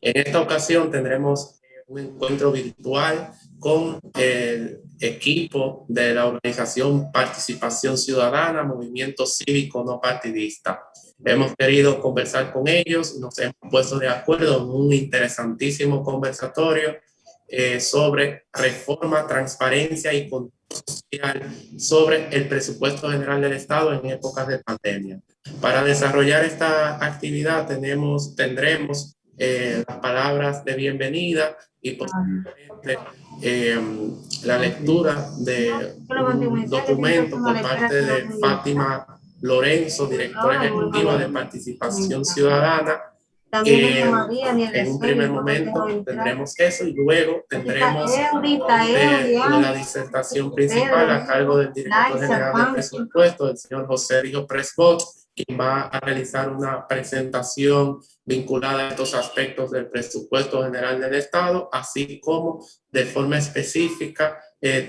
En esta ocasión tendremos un encuentro virtual con el equipo de la organización Participación Ciudadana, Movimiento Cívico No Partidista. Hemos querido conversar con ellos, nos hemos puesto de acuerdo en un interesantísimo conversatorio sobre reforma, transparencia y control social sobre el presupuesto general del Estado en épocas de pandemia. Para desarrollar esta actividad tendremos las palabras de bienvenida y posteriormente la lectura de un documento por parte de Fátima Lorenzo, directora ejecutiva de Participación Ciudadana. En un primer momento tendremos eso y luego tendremos la disertación principal a cargo del director general de presupuesto, el señor José Rijo Presbot, quien va a realizar una presentación vinculada a estos aspectos del presupuesto general del Estado, así como de forma específica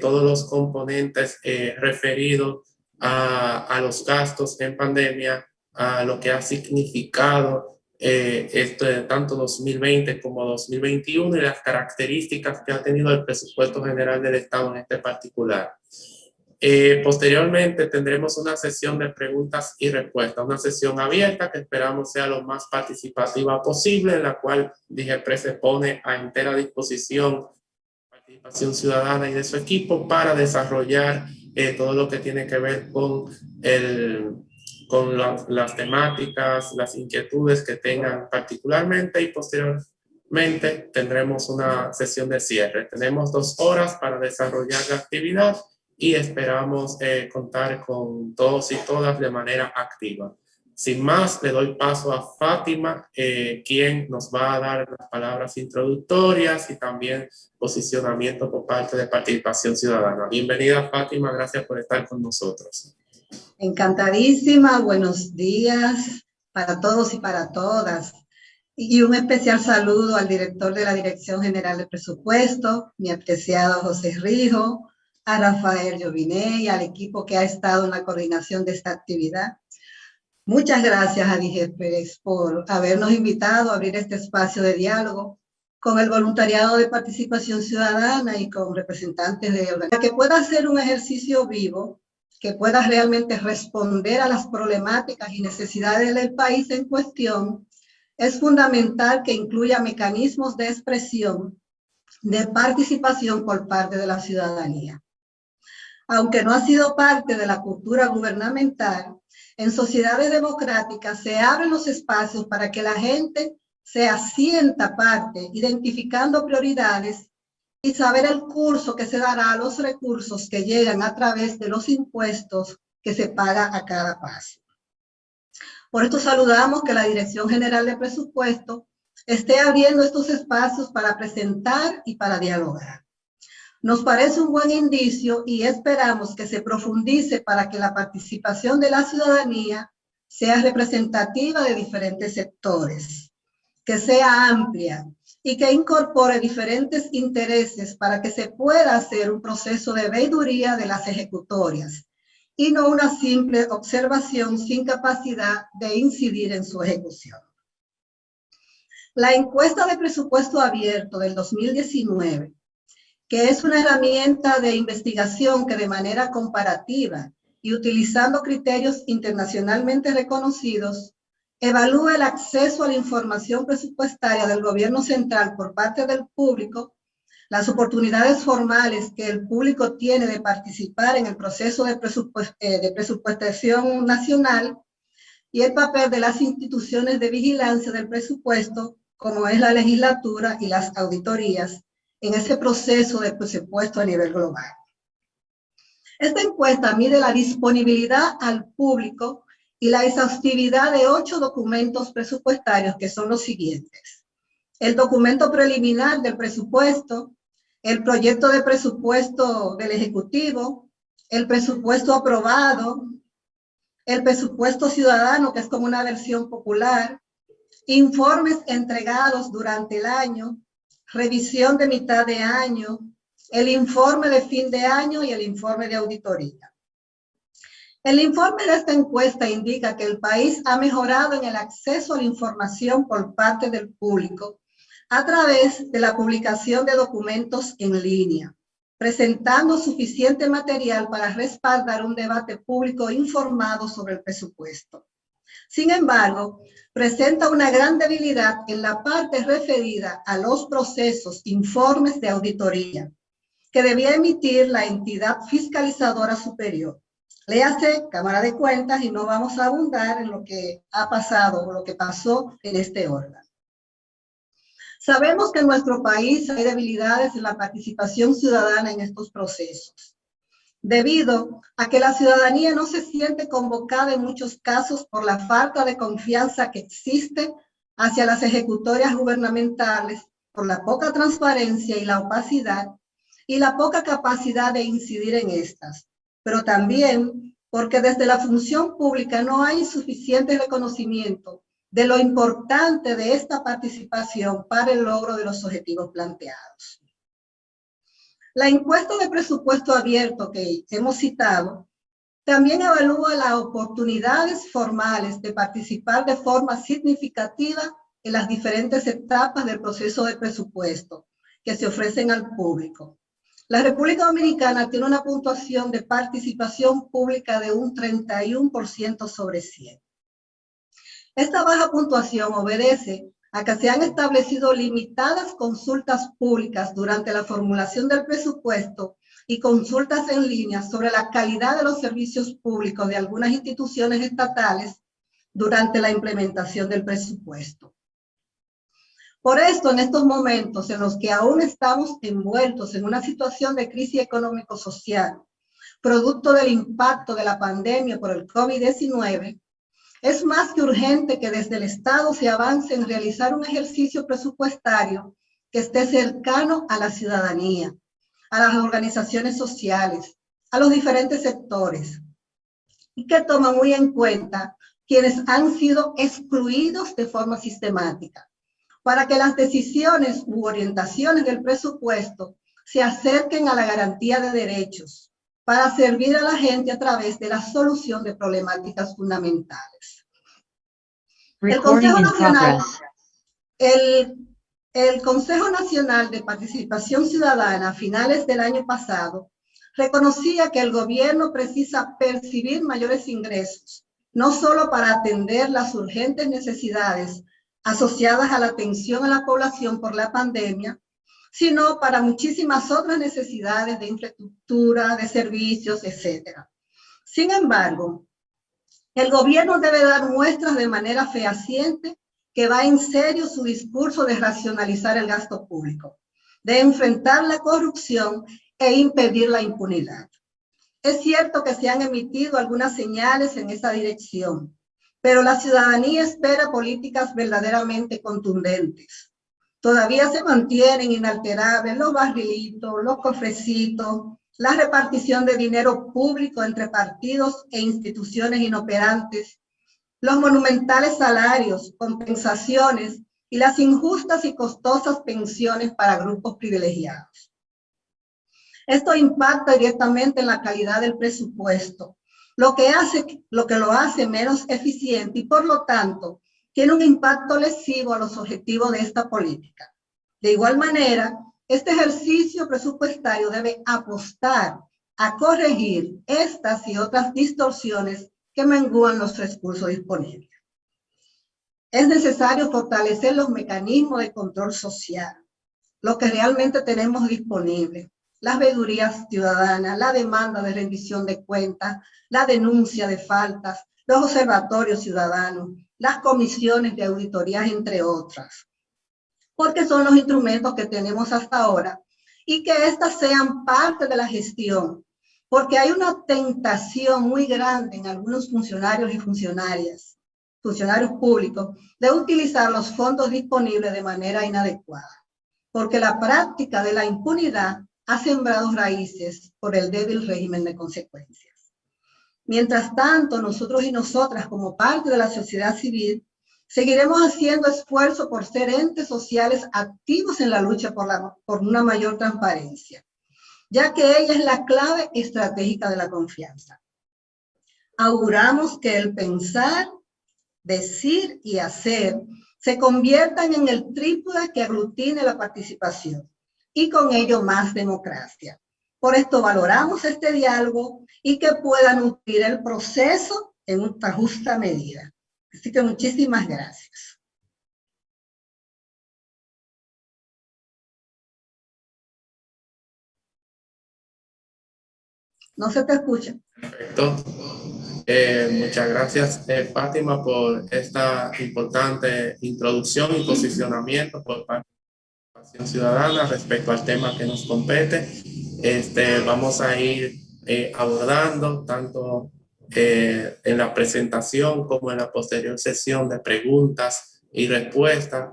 todos los componentes referidos a los gastos en pandemia, a lo que ha significado tanto 2020 como 2021 y las características que ha tenido el presupuesto general del Estado en este particular. Posteriormente tendremos una sesión de preguntas y respuestas, una sesión abierta que esperamos sea lo más participativa posible, en la cual DIGEPRES se pone a entera disposición Participación Ciudadana y de su equipo para desarrollar todo lo que tiene que ver con las temáticas, las inquietudes que tengan particularmente, y posteriormente tendremos una sesión de cierre. Tenemos 2 horas para desarrollar la actividad y esperamos contar con todos y todas de manera activa. Sin más, le doy paso a Fátima, quien nos va a dar las palabras introductorias y también posicionamiento por parte de Participación Ciudadana. Bienvenida, Fátima, gracias por estar con nosotros. Encantadísima, buenos días para todos y para todas. Y un especial saludo al director de la Dirección General de Presupuesto, mi apreciado José Rijo, a Rafael Lloviné y al equipo que ha estado en la coordinación de esta actividad. Muchas gracias a DIGEPRES por habernos invitado a abrir este espacio de diálogo con el voluntariado de Participación Ciudadana y con representantes de organizaciones, que pueda ser un ejercicio vivo, que pueda realmente responder a las problemáticas y necesidades del país en cuestión. Es fundamental que incluya mecanismos de expresión, de participación por parte de la ciudadanía. Aunque no ha sido parte de la cultura gubernamental, en sociedades democráticas se abren los espacios para que la gente se sienta parte, identificando prioridades y saber el curso que se dará a los recursos que llegan a través de los impuestos que se paga a cada paso. Por esto saludamos que la Dirección General de Presupuesto esté abriendo estos espacios para presentar y para dialogar. Nos parece un buen indicio y esperamos que se profundice para que la participación de la ciudadanía sea representativa de diferentes sectores, que sea amplia y que incorpore diferentes intereses para que se pueda hacer un proceso de veeduría de las ejecutorias y no una simple observación sin capacidad de incidir en su ejecución. La encuesta de presupuesto abierto del 2019, que es una herramienta de investigación que de manera comparativa y utilizando criterios internacionalmente reconocidos, evalúa el acceso a la información presupuestaria del gobierno central por parte del público, las oportunidades formales que el público tiene de participar en el proceso de presupuestación nacional y el papel de las instituciones de vigilancia del presupuesto, como es la legislatura y las auditorías, en ese proceso de presupuesto a nivel global. Esta encuesta mide la disponibilidad al público y la exhaustividad de 8 documentos presupuestarios, que son los siguientes: el documento preliminar del presupuesto, el proyecto de presupuesto del Ejecutivo, el presupuesto aprobado, el presupuesto ciudadano, que es como una versión popular, informes entregados durante el año, revisión de mitad de año, el informe de fin de año y el informe de auditoría. El informe de esta encuesta indica que el país ha mejorado en el acceso a la información por parte del público, a través de la publicación de documentos en línea, presentando suficiente material para respaldar un debate público informado sobre el presupuesto. Sin embargo, presenta una gran debilidad en la parte referida a los procesos, informes de auditoría, que debía emitir la entidad fiscalizadora superior. Léase Cámara de Cuentas y no vamos a abundar en lo que ha pasado o lo que pasó en este órgano. Sabemos que en nuestro país hay debilidades en la participación ciudadana en estos procesos, debido a que la ciudadanía no se siente convocada en muchos casos por la falta de confianza que existe hacia las ejecutorias gubernamentales, por la poca transparencia y la opacidad, y la poca capacidad de incidir en estas, pero también porque desde la función pública no hay suficiente reconocimiento de lo importante de esta participación para el logro de los objetivos planteados. La encuesta de presupuesto abierto que hemos citado también evalúa las oportunidades formales de participar de forma significativa en las diferentes etapas del proceso de presupuesto que se ofrecen al público. La República Dominicana tiene una puntuación de participación pública de un 31% sobre 100. Esta baja puntuación obedece a que se han establecido limitadas consultas públicas durante la formulación del presupuesto y consultas en línea sobre la calidad de los servicios públicos de algunas instituciones estatales durante la implementación del presupuesto. Por esto, en estos momentos en los que aún estamos envueltos en una situación de crisis económico-social, producto del impacto de la pandemia por el COVID-19, es más que urgente que desde el Estado se avance en realizar un ejercicio presupuestario que esté cercano a la ciudadanía, a las organizaciones sociales, a los diferentes sectores, y que toma muy en cuenta quienes han sido excluidos de forma sistemática, para que las decisiones u orientaciones del presupuesto se acerquen a la garantía de derechos, para servir a la gente a través de la solución de problemáticas fundamentales. El Consejo Nacional de Participación Ciudadana a finales del año pasado reconocía que el gobierno precisa percibir mayores ingresos, no solo para atender las urgentes necesidades asociadas a la atención a la población por la pandemia, sino para muchísimas otras necesidades de infraestructura, de servicios, etc. Sin embargo, el gobierno debe dar muestras de manera fehaciente que va en serio su discurso de racionalizar el gasto público, de enfrentar la corrupción e impedir la impunidad. Es cierto que se han emitido algunas señales en esa dirección, pero la ciudadanía espera políticas verdaderamente contundentes. Todavía se mantienen inalterables los barrilitos, los cofrecitos, la repartición de dinero público entre partidos e instituciones inoperantes, los monumentales salarios, compensaciones y las injustas y costosas pensiones para grupos privilegiados. Esto impacta directamente en la calidad del presupuesto, lo que lo hace menos eficiente y por lo tanto tiene un impacto lesivo a los objetivos de esta política. De igual manera, este ejercicio presupuestario debe apostar a corregir estas y otras distorsiones que mengúan los recursos disponibles. Es necesario fortalecer los mecanismos de control social, lo que realmente tenemos disponible, las veedurías ciudadanas, la demanda de rendición de cuentas, la denuncia de faltas, los observatorios ciudadanos, las comisiones de auditorías, entre otras, porque son los instrumentos que tenemos hasta ahora y que éstas sean parte de la gestión, porque hay una tentación muy grande en algunos funcionarios y funcionarios públicos, de utilizar los fondos disponibles de manera inadecuada, porque la práctica de la impunidad ha sembrado raíces por el débil régimen de consecuencias. Mientras tanto, nosotros y nosotras, como parte de la sociedad civil, seguiremos haciendo esfuerzo por ser entes sociales activos en la lucha por una mayor transparencia, ya que ella es la clave estratégica de la confianza. Auguramos que el pensar, decir y hacer se conviertan en el trípode que aglutine la participación y con ello más democracia. Por esto valoramos este diálogo y que pueda nutrir el proceso en una justa medida. Así que muchísimas gracias. No se te escucha. Perfecto. Muchas gracias, Fátima, por esta importante introducción y posicionamiento por parte de la Participación Ciudadana respecto al tema que nos compete. Vamos a ir abordando tanto en la presentación como en la posterior sesión de preguntas y respuestas,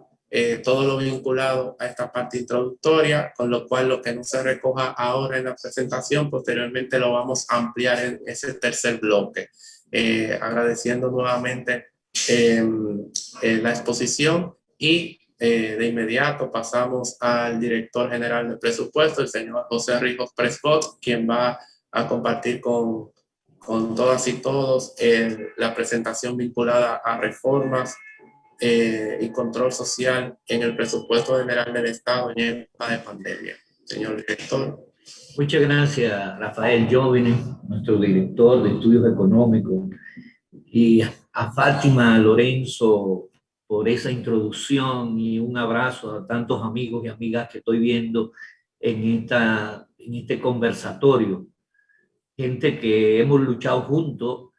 todo lo vinculado a esta parte introductoria, con lo cual lo que no se recoja ahora en la presentación, posteriormente lo vamos a ampliar en ese tercer bloque. Agradeciendo nuevamente la exposición y de inmediato pasamos al director general de presupuesto, el señor José Rijos Prescott, quien va a compartir con todas y todos la presentación vinculada a reformas y control social en el presupuesto general del Estado en época de pandemia. Señor director. Muchas gracias, Rafael Jóvenes, nuestro director de estudios económicos, y a Fátima Lorenzo por esa introducción, y un abrazo a tantos amigos y amigas que estoy viendo en este conversatorio. Gente que hemos luchado juntos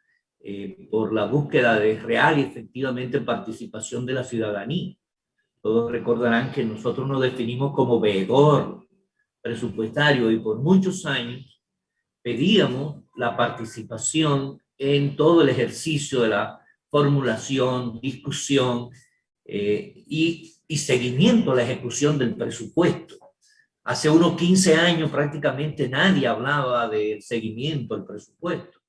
por la búsqueda de real y efectivamente participación de la ciudadanía. Todos recordarán que nosotros nos definimos como veedor presupuestario y por muchos años pedíamos la participación en todo el ejercicio de la formulación, discusión y seguimiento a la ejecución del presupuesto. Hace unos 15 años prácticamente nadie hablaba del seguimiento al presupuesto.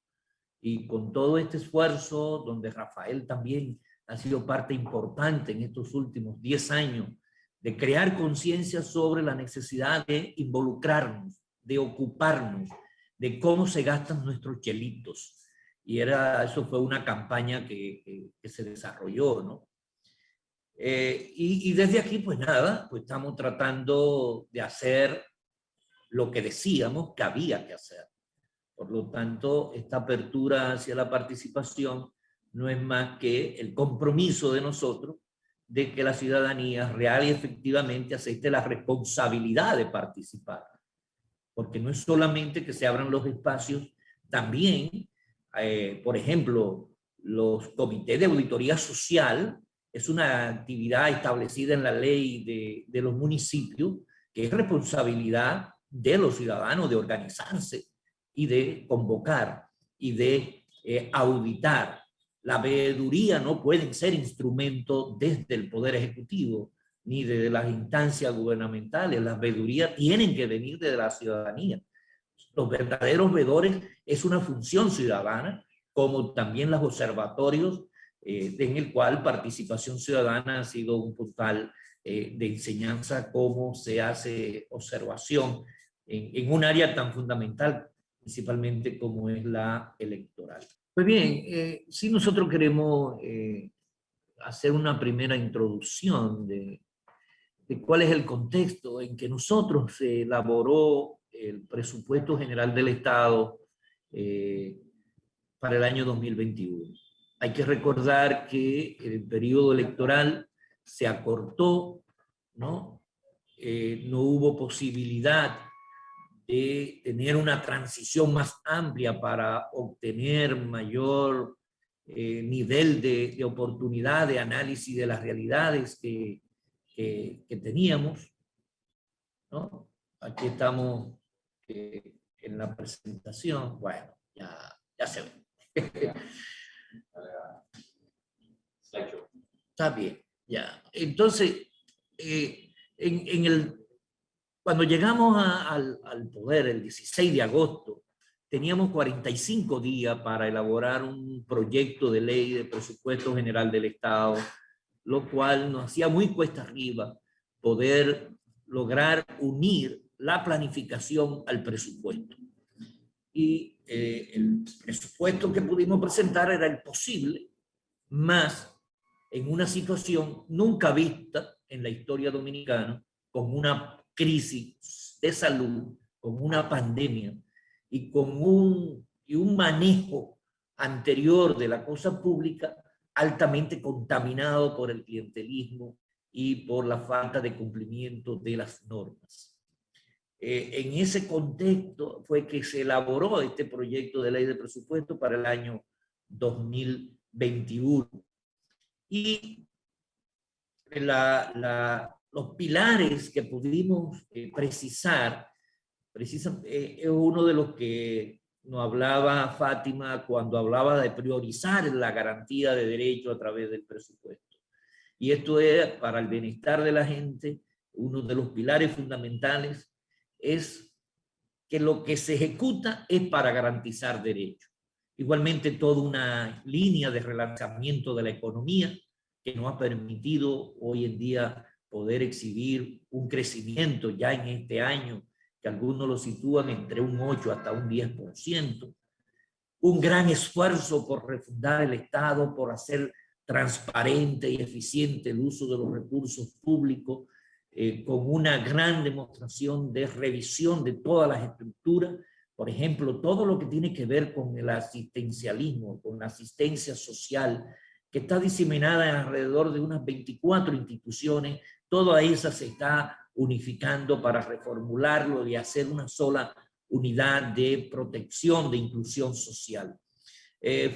Y con todo este esfuerzo, donde Rafael también ha sido parte importante en estos últimos 10 años, de crear conciencia sobre la necesidad de involucrarnos, de ocuparnos, de cómo se gastan nuestros chelitos. Y eso fue una campaña que se desarrolló, ¿no? Y desde aquí, pues nada, pues estamos tratando de hacer lo que decíamos que había que hacer. Por lo tanto, esta apertura hacia la participación no es más que el compromiso de nosotros de que la ciudadanía real y efectivamente acepte la responsabilidad de participar. Porque no es solamente que se abran los espacios, también, por ejemplo, los comités de auditoría social es una actividad establecida en la ley de los municipios, que es responsabilidad de los ciudadanos de organizarse y de convocar y de auditar. La veeduría no pueden ser instrumento desde el Poder Ejecutivo ni desde las instancias gubernamentales. Las veedurías tienen que venir de la ciudadanía. Los verdaderos veedores es una función ciudadana, como también los observatorios, en el cual participación ciudadana ha sido un portal de enseñanza, cómo se hace observación en un área tan fundamental, principalmente como es la electoral. Pues bien, si nosotros queremos hacer una primera introducción de cuál es el contexto en que nosotros se elaboró el presupuesto general del Estado para el año 2021. Hay que recordar que el periodo electoral se acortó, ¿no? No hubo posibilidad de tener una transición más amplia para obtener mayor nivel de oportunidad de análisis de las realidades que teníamos, ¿no? Aquí estamos en la presentación. Bueno, ya se ve. Está bien, ya. Entonces, cuando llegamos al poder el 16 de agosto, teníamos 45 días para elaborar un proyecto de ley de presupuesto general del Estado, lo cual nos hacía muy cuesta arriba poder lograr unir la planificación al presupuesto. Y el presupuesto que pudimos presentar era el posible, más en una situación nunca vista en la historia dominicana, con una crisis de salud, con una pandemia y con un manejo anterior de la cosa pública altamente contaminado por el clientelismo y por la falta de cumplimiento de las normas. En ese contexto fue que se elaboró este proyecto de ley de presupuesto para el año 2021. Y los pilares que pudimos precisar es uno de los que nos hablaba Fátima cuando hablaba de priorizar la garantía de derechos a través del presupuesto. Y esto es para el bienestar de la gente, uno de los pilares fundamentales es que lo que se ejecuta es para garantizar derechos. Igualmente toda una línea de relanzamiento de la economía que nos ha permitido hoy en día poder exhibir un crecimiento ya en este año, que algunos lo sitúan entre un 8 hasta un 10%. Un gran esfuerzo por refundar el Estado, por hacer transparente y eficiente el uso de los recursos públicos, con una gran demostración de revisión de todas las estructuras. Por ejemplo, todo lo que tiene que ver con el asistencialismo, con la asistencia social, que está diseminada en alrededor de unas 24 instituciones, toda esa se está unificando para reformularlo y hacer una sola unidad de protección, de inclusión social.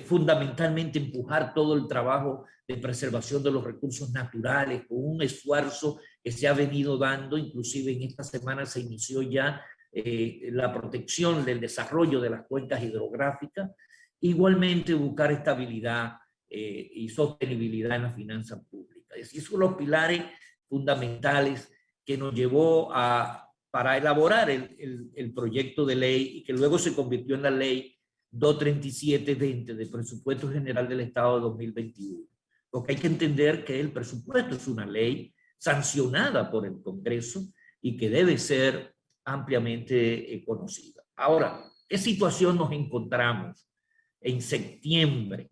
Fundamentalmente empujar todo el trabajo de preservación de los recursos naturales con un esfuerzo que se ha venido dando, inclusive en esta semana se inició ya la protección del desarrollo de las cuencas hidrográficas, igualmente buscar estabilidad y sostenibilidad en las finanzas públicas. Esos son los pilares fundamentales que nos llevó para elaborar el proyecto de ley y que luego se convirtió en la ley 237-20 del Presupuesto General del Estado de 2021. Porque hay que entender que el presupuesto es una ley sancionada por el Congreso y que debe ser ampliamente conocida. Ahora, ¿qué situación nos encontramos en septiembre?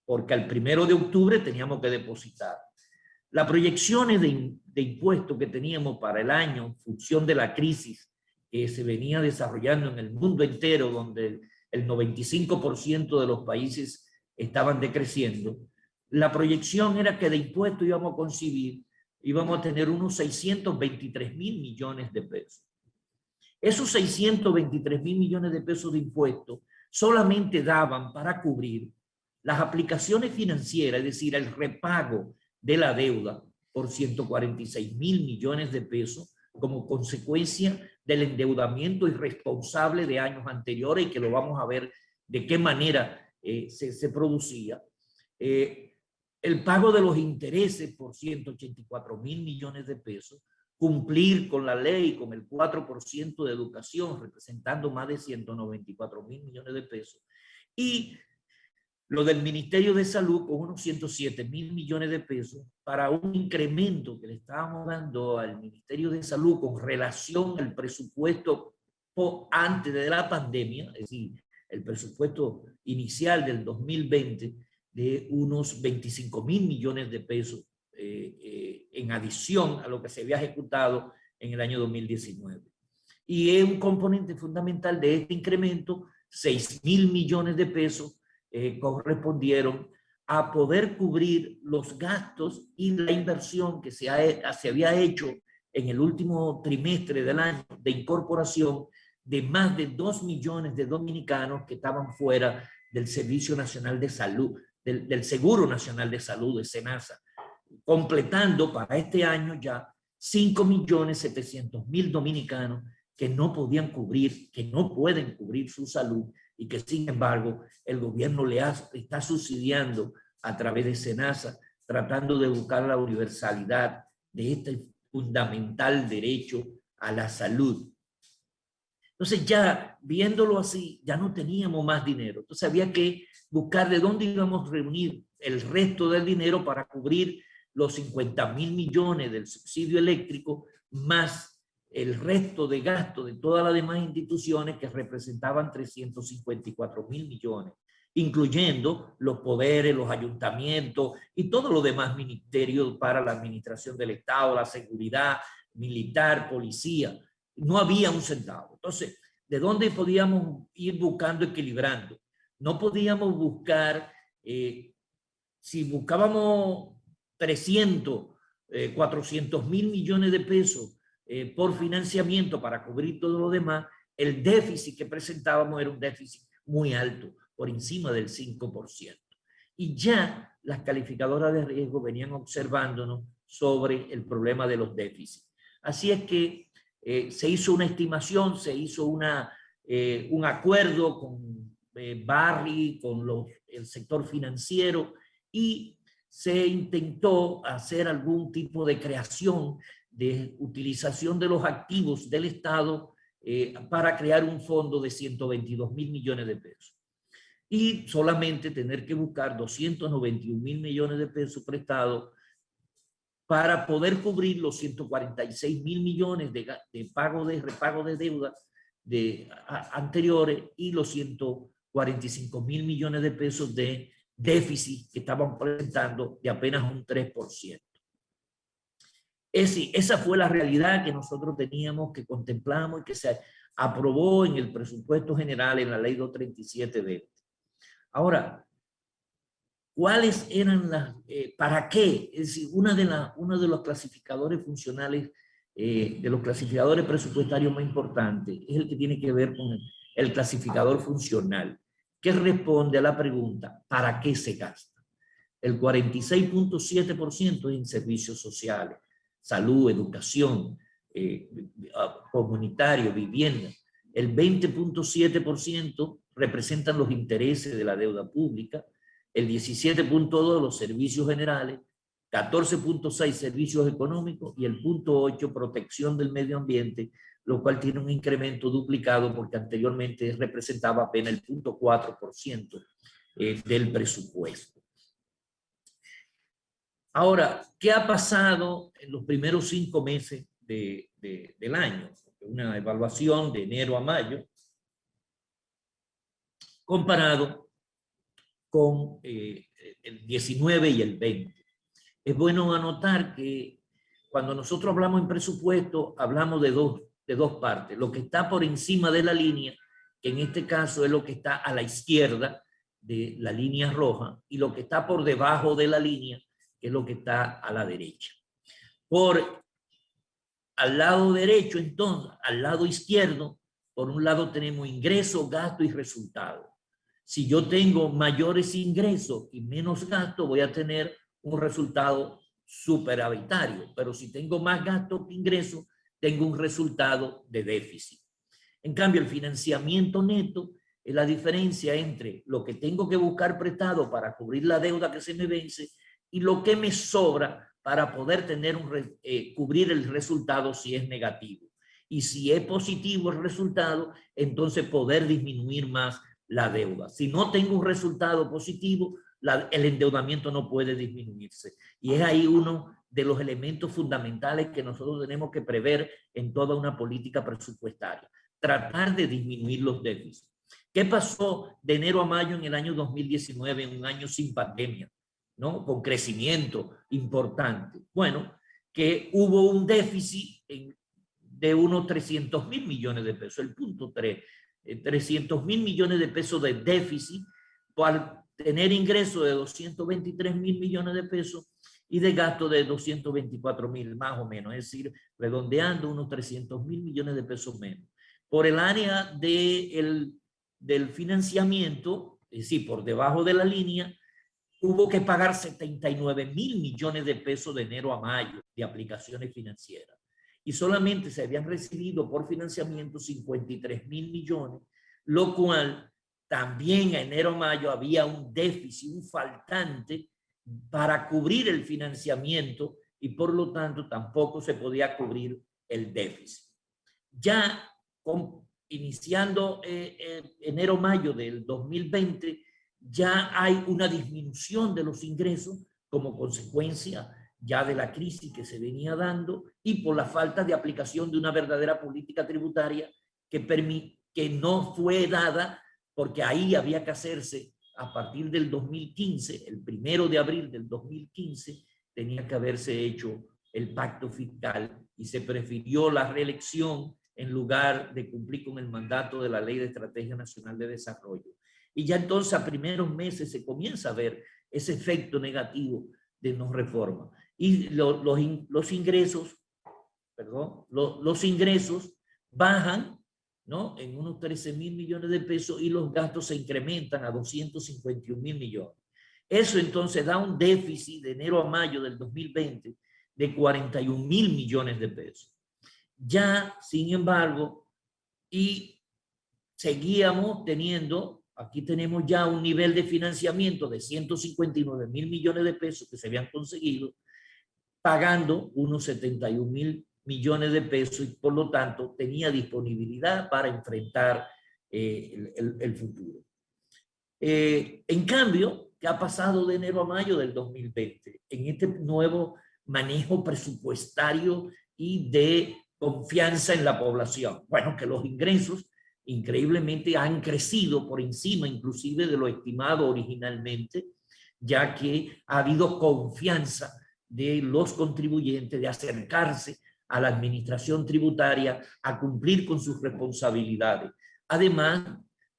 Porque al 1 de octubre teníamos que depositar. Las proyecciones de impuestos que teníamos para el año en función de la crisis que se venía desarrollando en el mundo entero, donde el 95% de los países estaban decreciendo, la proyección era que de impuestos íbamos a tener unos 623,000 millones de pesos. Esos 623,000 millones de pesos de impuestos solamente daban para cubrir las aplicaciones financieras, es decir, el repago de la deuda por 146,000 millones de pesos como consecuencia del endeudamiento irresponsable de años anteriores y que lo vamos a ver de qué manera se producía. El pago de los intereses por 184,000 millones de pesos, cumplir con la ley, con el 4% de educación, representando más de 194,000 millones de pesos, y lo del Ministerio de Salud con unos 107,000 millones de pesos para un incremento que le estábamos dando al Ministerio de Salud con relación al presupuesto antes de la pandemia, es decir, el presupuesto inicial del 2020 de unos 25,000 millones de pesos en adición a lo que se había ejecutado en el año 2019. Y es un componente fundamental de este incremento, 6,000 millones de pesos correspondieron a poder cubrir los gastos y la inversión que se había hecho en el último trimestre del año de incorporación de más de 2 millones de dominicanos que estaban fuera del Servicio Nacional de Salud, del Seguro Nacional de Salud, de SENASA, completando para este año ya 5,700,000 dominicanos que no podían cubrir, que no pueden cubrir su salud y que sin embargo el gobierno está subsidiando a través de SENASA, tratando de buscar la universalidad de este fundamental derecho a la salud. Entonces ya viéndolo así, ya no teníamos más dinero. Entonces había que buscar de dónde íbamos a reunir el resto del dinero para cubrir los 50,000 millones del subsidio eléctrico, más el resto de gasto de todas las demás instituciones que representaban 354,000 millones. incluyendo los poderes, los ayuntamientos y todo lo demás ministerios para la administración del Estado, la seguridad militar, policía. No había un centavo. Entonces, ¿de dónde podíamos ir buscando, equilibrando? No podíamos buscar, si buscábamos 300, 400 mil millones de pesos por financiamiento para cubrir todo lo demás, el déficit que presentábamos era un déficit muy alto, por encima del 5%. Y ya las calificadoras de riesgo venían observándonos sobre el problema de los déficits. Así es que se hizo una estimación, se hizo un acuerdo con Barry, con el sector financiero, y se intentó hacer algún tipo de creación de utilización de los activos del Estado para crear un fondo de 122 mil millones de pesos. Y solamente tener que buscar 291 mil millones de pesos prestados para poder cubrir los 146 mil millones de repago de deuda anteriores y los 145 mil millones de pesos de déficit que estaban presentando de apenas un 3%. Es decir, esa fue la realidad que nosotros teníamos, que contemplamos y que se aprobó en el presupuesto general, en la ley 237-20. Ahora, ¿cuáles eran las, para qué? Es decir, uno de los clasificadores funcionales, de los clasificadores presupuestarios más importantes, es el que tiene que ver con el clasificador funcional, que responde a la pregunta, ¿para qué se gasta? El 46.7% en servicios sociales, salud, educación, comunitario, vivienda. El 20.7% representan los intereses de la deuda pública, el 17.2% los servicios generales, 14.6% servicios económicos y el 0.8% protección del medio ambiente, lo cual tiene un incremento duplicado porque anteriormente representaba apenas el 0.4% del presupuesto. Ahora, ¿qué ha pasado en los primeros 5 meses del año? Una evaluación de enero a mayo comparado con el 19 y el 20. Es bueno anotar que cuando nosotros hablamos en presupuesto, hablamos de dos partes. Lo que está por encima de la línea, que en este caso es lo que está a la izquierda de la línea roja, y lo que está por debajo de la línea, que es lo que está a la derecha. Al lado derecho, entonces, al lado izquierdo, por un lado tenemos ingresos, gastos y resultados. Si yo tengo mayores ingresos y menos gastos, voy a tener un resultado superavitario, pero si tengo más gastos que ingresos, tengo un resultado de déficit. En cambio, el financiamiento neto es la diferencia entre lo que tengo que buscar prestado para cubrir la deuda que se me vence y lo que me sobra para poder tener cubrir el resultado si es negativo. Y si es positivo el resultado, entonces poder disminuir más la deuda. Si no tengo un resultado positivo, el endeudamiento no puede disminuirse. Y es ahí uno de los elementos fundamentales que nosotros tenemos que prever en toda una política presupuestaria. Tratar de disminuir los déficits. ¿Qué pasó de enero a mayo en el año 2019, en un año sin pandemia, ¿no? Con crecimiento importante? Bueno, que hubo un déficit de unos 300 mil millones de pesos, el 0.3, 300 mil millones de pesos de déficit, al tener ingresos de 223 mil millones de pesos y de gasto de 224 mil, más o menos, es decir, redondeando unos 300 mil millones de pesos menos. Por el área del financiamiento, es decir, por debajo de la línea, hubo que pagar 79 mil millones de pesos de enero a mayo de aplicaciones financieras. Y solamente se habían recibido por financiamiento 53 mil millones, lo cual también a enero a mayo había un déficit, un faltante para cubrir el financiamiento y por lo tanto tampoco se podía cubrir el déficit. Ya iniciando enero-mayo del 2020, ya hay una disminución de los ingresos como consecuencia ya de la crisis que se venía dando y por la falta de aplicación de una verdadera política tributaria que no fue dada, porque ahí había que hacerse a partir del 2015, el 1 de abril del 2015, tenía que haberse hecho el pacto fiscal y se prefirió la reelección en lugar de cumplir con el mandato de la Ley de Estrategia Nacional de Desarrollo. Y ya entonces a primeros meses se comienza a ver ese efecto negativo de no reforma. Y los ingresos bajan, ¿no?, en unos 13.000 millones de pesos y los gastos se incrementan a 251.000 millones. Eso entonces da un déficit de enero a mayo del 2020 de 41.000 millones de pesos. Ya, sin embargo, y seguíamos teniendo, aquí tenemos ya un nivel de financiamiento de 159.000 millones de pesos que se habían conseguido, pagando unos 71.000 millones de pesos y por lo tanto tenía disponibilidad para enfrentar el futuro. En cambio, ¿qué ha pasado de enero a mayo del 2020? En este nuevo manejo presupuestario y de confianza en la población. Bueno, que los ingresos increíblemente han crecido por encima inclusive de lo estimado originalmente, ya que ha habido confianza de los contribuyentes de acercarse a la administración tributaria a cumplir con sus responsabilidades. Además,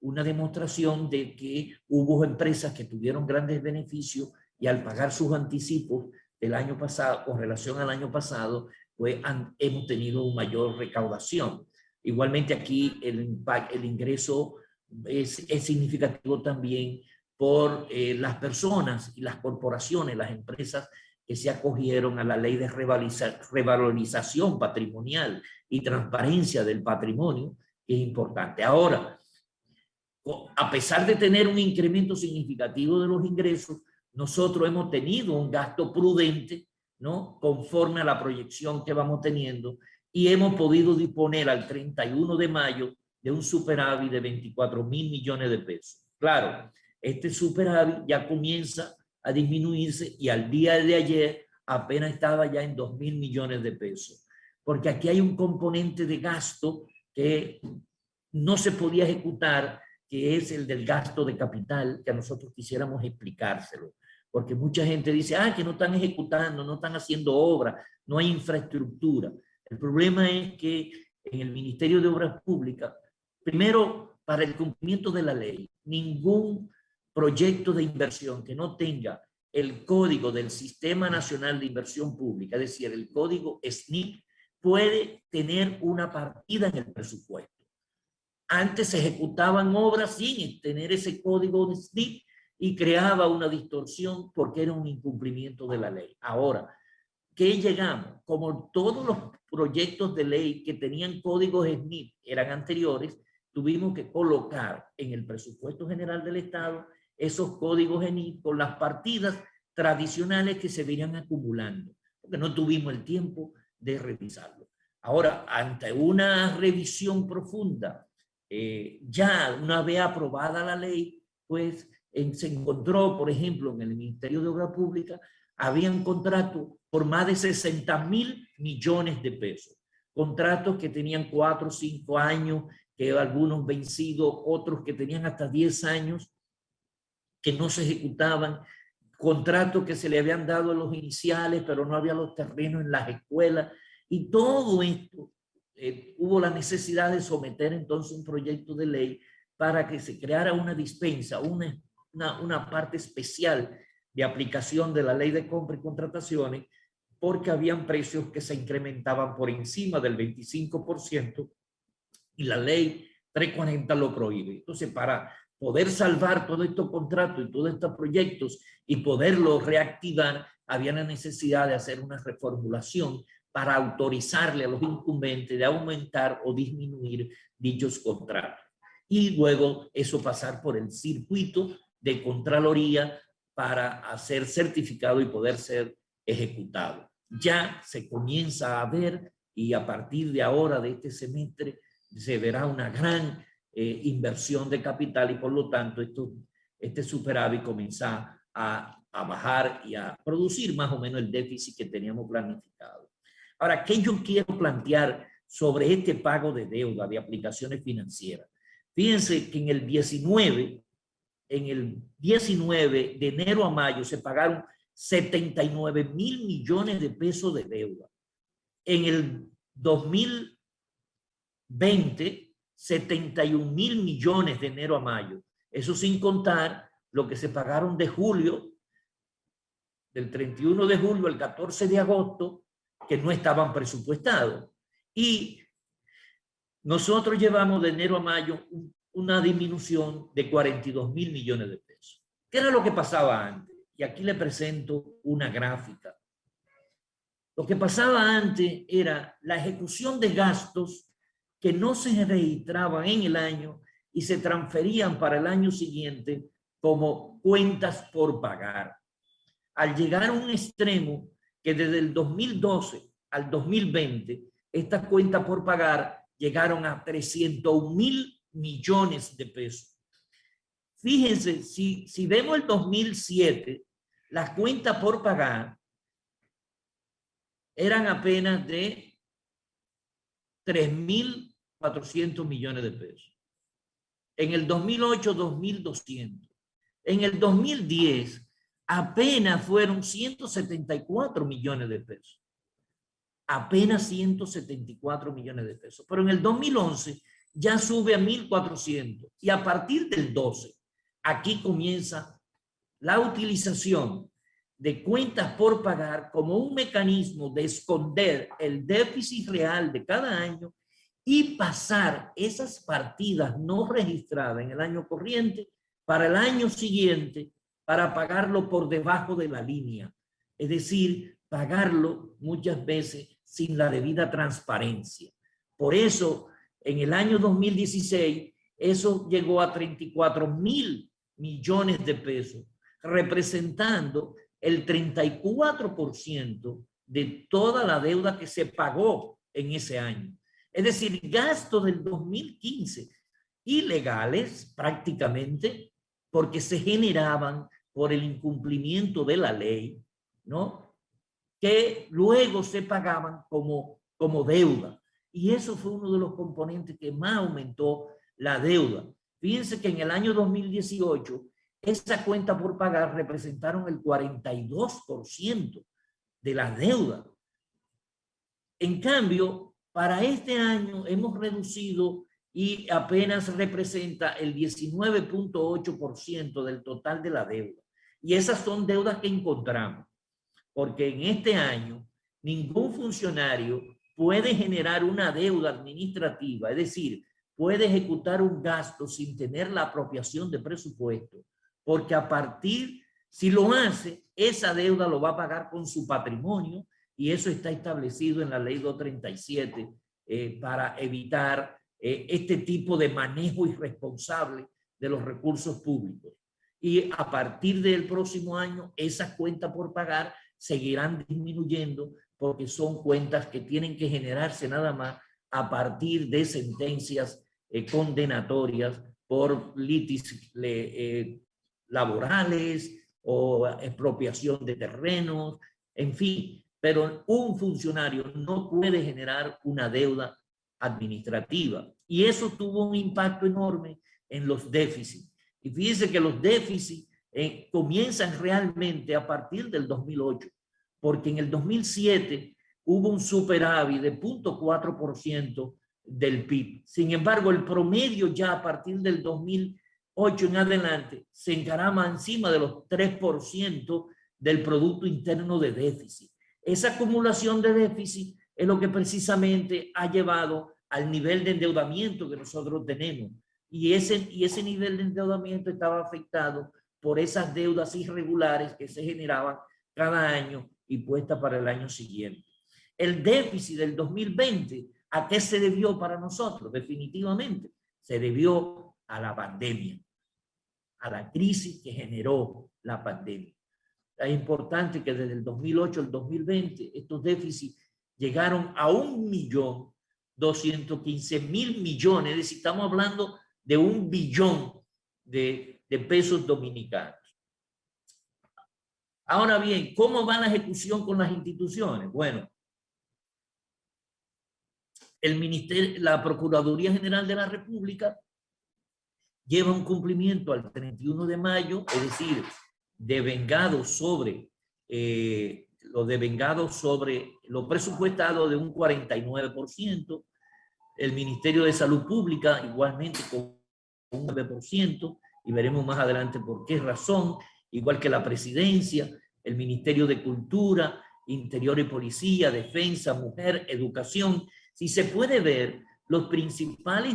una demostración de que hubo empresas que tuvieron grandes beneficios y al pagar sus anticipos del año pasado, con relación al año pasado, pues hemos tenido una mayor recaudación. Igualmente aquí el ingreso es significativo también por las personas y las corporaciones, las empresas que se acogieron a la ley de revalorización patrimonial y transparencia del patrimonio, que es importante. Ahora, a pesar de tener un incremento significativo de los ingresos, nosotros hemos tenido un gasto prudente, ¿no?, conforme a la proyección que vamos teniendo, y hemos podido disponer al 31 de mayo de un superávit de 24.000 millones de pesos. Claro, este superávit ya comienza a disminuirse y al día de ayer apenas estaba ya en 2.000 millones de pesos, porque aquí hay un componente de gasto que no se podía ejecutar, que es el del gasto de capital, que a nosotros quisiéramos explicárselo, porque mucha gente dice, que no están ejecutando, no están haciendo obra, no hay infraestructura. El problema es que en el Ministerio de Obras Públicas, primero, para el cumplimiento de la ley, ningún proyecto de inversión que no tenga el código del Sistema Nacional de Inversión Pública, es decir, el código SNIP, puede tener una partida en el presupuesto. Antes se ejecutaban obras sin tener ese código de SNIP y creaba una distorsión porque era un incumplimiento de la ley. Ahora, ¿qué llegamos? Como todos los proyectos de ley que tenían códigos SNIP eran anteriores, tuvimos que colocar en el presupuesto general del Estado esos códigos SNIP con las partidas tradicionales que se venían acumulando, porque no tuvimos el tiempo de revisarlo. Ahora, ante una revisión profunda, ya una vez aprobada la ley, pues se encontró, por ejemplo, en el Ministerio de Obras Públicas, habían contratos por más de 60.000 millones de pesos. Contratos que tenían 4 o 5 años, que algunos vencidos, otros que tenían hasta 10 años, que no se ejecutaban. Contratos que se le habían dado a los iniciales, pero no había los terrenos en las escuelas. Y todo esto, hubo la necesidad de someter entonces un proyecto de ley para que se creara una dispensa, una parte especial de aplicación de la ley de compra y contrataciones, porque habían precios que se incrementaban por encima del 25% y la ley 340 lo prohíbe. Entonces, para poder salvar todos estos contratos y todos estos proyectos y poderlos reactivar, había la necesidad de hacer una reformulación para autorizarle a los incumbentes de aumentar o disminuir dichos contratos. Y luego eso pasar por el circuito de Contraloría para hacer certificado y poder ser ejecutado. Ya se comienza a ver, y a partir de ahora, de este semestre, se verá una gran inversión de capital y por lo tanto este superávit comienza a bajar y a producir más o menos el déficit que teníamos planificado. Ahora, ¿qué yo quiero plantear sobre este pago de deuda de aplicaciones financieras? Fíjense que en el 19 en el 19, de enero a mayo, se pagaron 79.000 millones de pesos de deuda. En el 2020, 71.000 millones de enero a mayo. Eso sin contar lo que se pagaron de julio, del 31 de julio al 14 de agosto, que no estaban presupuestados. Y nosotros llevamos de enero a mayo una disminución de 42.000 millones de pesos. ¿Qué era lo que pasaba antes? Y aquí le presento una gráfica. Lo que pasaba antes era la ejecución de gastos que no se registraban en el año y se transferían para el año siguiente como cuentas por pagar. Al llegar a un extremo que desde el 2012 al 2020, estas cuentas por pagar llegaron a 300.000 millones de pesos. Fíjense, si vemos el 2007, las cuentas por pagar eran apenas de 3.400 millones de pesos. En el 2008, 2.200. En el 2010, apenas fueron 174 millones de pesos. Apenas 174 millones de pesos. Pero en el 2011 ya sube a 1.400. Y a partir del 12, aquí comienza la utilización de cuentas por pagar como un mecanismo de esconder el déficit real de cada año y pasar esas partidas no registradas en el año corriente para el año siguiente para pagarlo por debajo de la línea. Es decir, pagarlo muchas veces sin la debida transparencia. Por eso, en el año 2016, eso llegó a 34.000 millones de pesos, representando el 34% de toda la deuda que se pagó en ese año. Es decir, gastos del 2015 ilegales prácticamente porque se generaban por el incumplimiento de la ley, ¿no? Que luego se pagaban como deuda. Y eso fue uno de los componentes que más aumentó la deuda. Fíjense que en el año 2018, esa cuenta por pagar representaron el 42% de la deuda. En cambio, para este año hemos reducido y apenas representa el 19.8% del total de la deuda. Y esas son deudas que encontramos, porque en este año ningún funcionario puede generar una deuda administrativa, es decir, puede ejecutar un gasto sin tener la apropiación de presupuesto, porque a partir, si lo hace, esa deuda lo va a pagar con su patrimonio y eso está establecido en la ley 237 para evitar este tipo de manejo irresponsable de los recursos públicos. Y a partir del próximo año, esas cuentas por pagar seguirán disminuyendo porque son cuentas que tienen que generarse nada más a partir de sentencias condenatorias por litigios laborales o expropiación de terrenos, en fin, pero un funcionario no puede generar una deuda administrativa y eso tuvo un impacto enorme en los déficits. Y fíjense que los déficits comienzan realmente a partir del 2008, porque en el 2007 hubo un superávit de 0.4% del PIB. Sin embargo, el promedio ya a partir del 2008 en adelante se encarama encima de los 3% del Producto Interno de déficit. Esa acumulación de déficit es lo que precisamente ha llevado al nivel de endeudamiento que nosotros tenemos. Y ese nivel de endeudamiento estaba afectado por esas deudas irregulares que se generaban cada año y puestas para el año siguiente. El déficit del 2020, ¿a qué se debió para nosotros? Definitivamente, se debió a la pandemia, a la crisis que generó la pandemia. Es importante que desde el 2008 al 2020 estos déficits llegaron a 1.215.000 millones, es decir, estamos hablando de 1 billón de pesos dominicanos. Ahora bien, ¿cómo va la ejecución con las instituciones? Bueno, la Procuraduría General de la República lleva un cumplimiento al 31 de mayo, es decir, devengado sobre lo presupuestado de un 49%, el Ministerio de Salud Pública igualmente con un 9%, y veremos más adelante por qué razón, igual que la Presidencia, el Ministerio de Cultura, Interior y Policía, Defensa, Mujer, Educación. Si se puede ver, los principales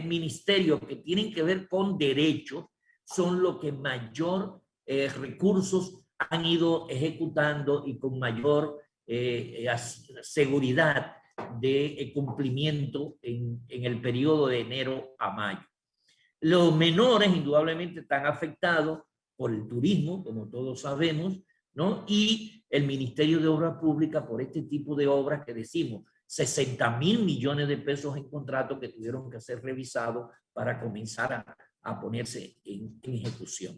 ministerios que tienen que ver con derechos son los que mayor recursos han ido ejecutando y con mayor seguridad de cumplimiento en el periodo de enero a mayo. Los menores indudablemente están afectados por el turismo, como todos sabemos, ¿no? Y el Ministerio de Obras Públicas por este tipo de obras que decimos, 60.000 millones de pesos en contrato que tuvieron que ser revisados para comenzar a ponerse en ejecución.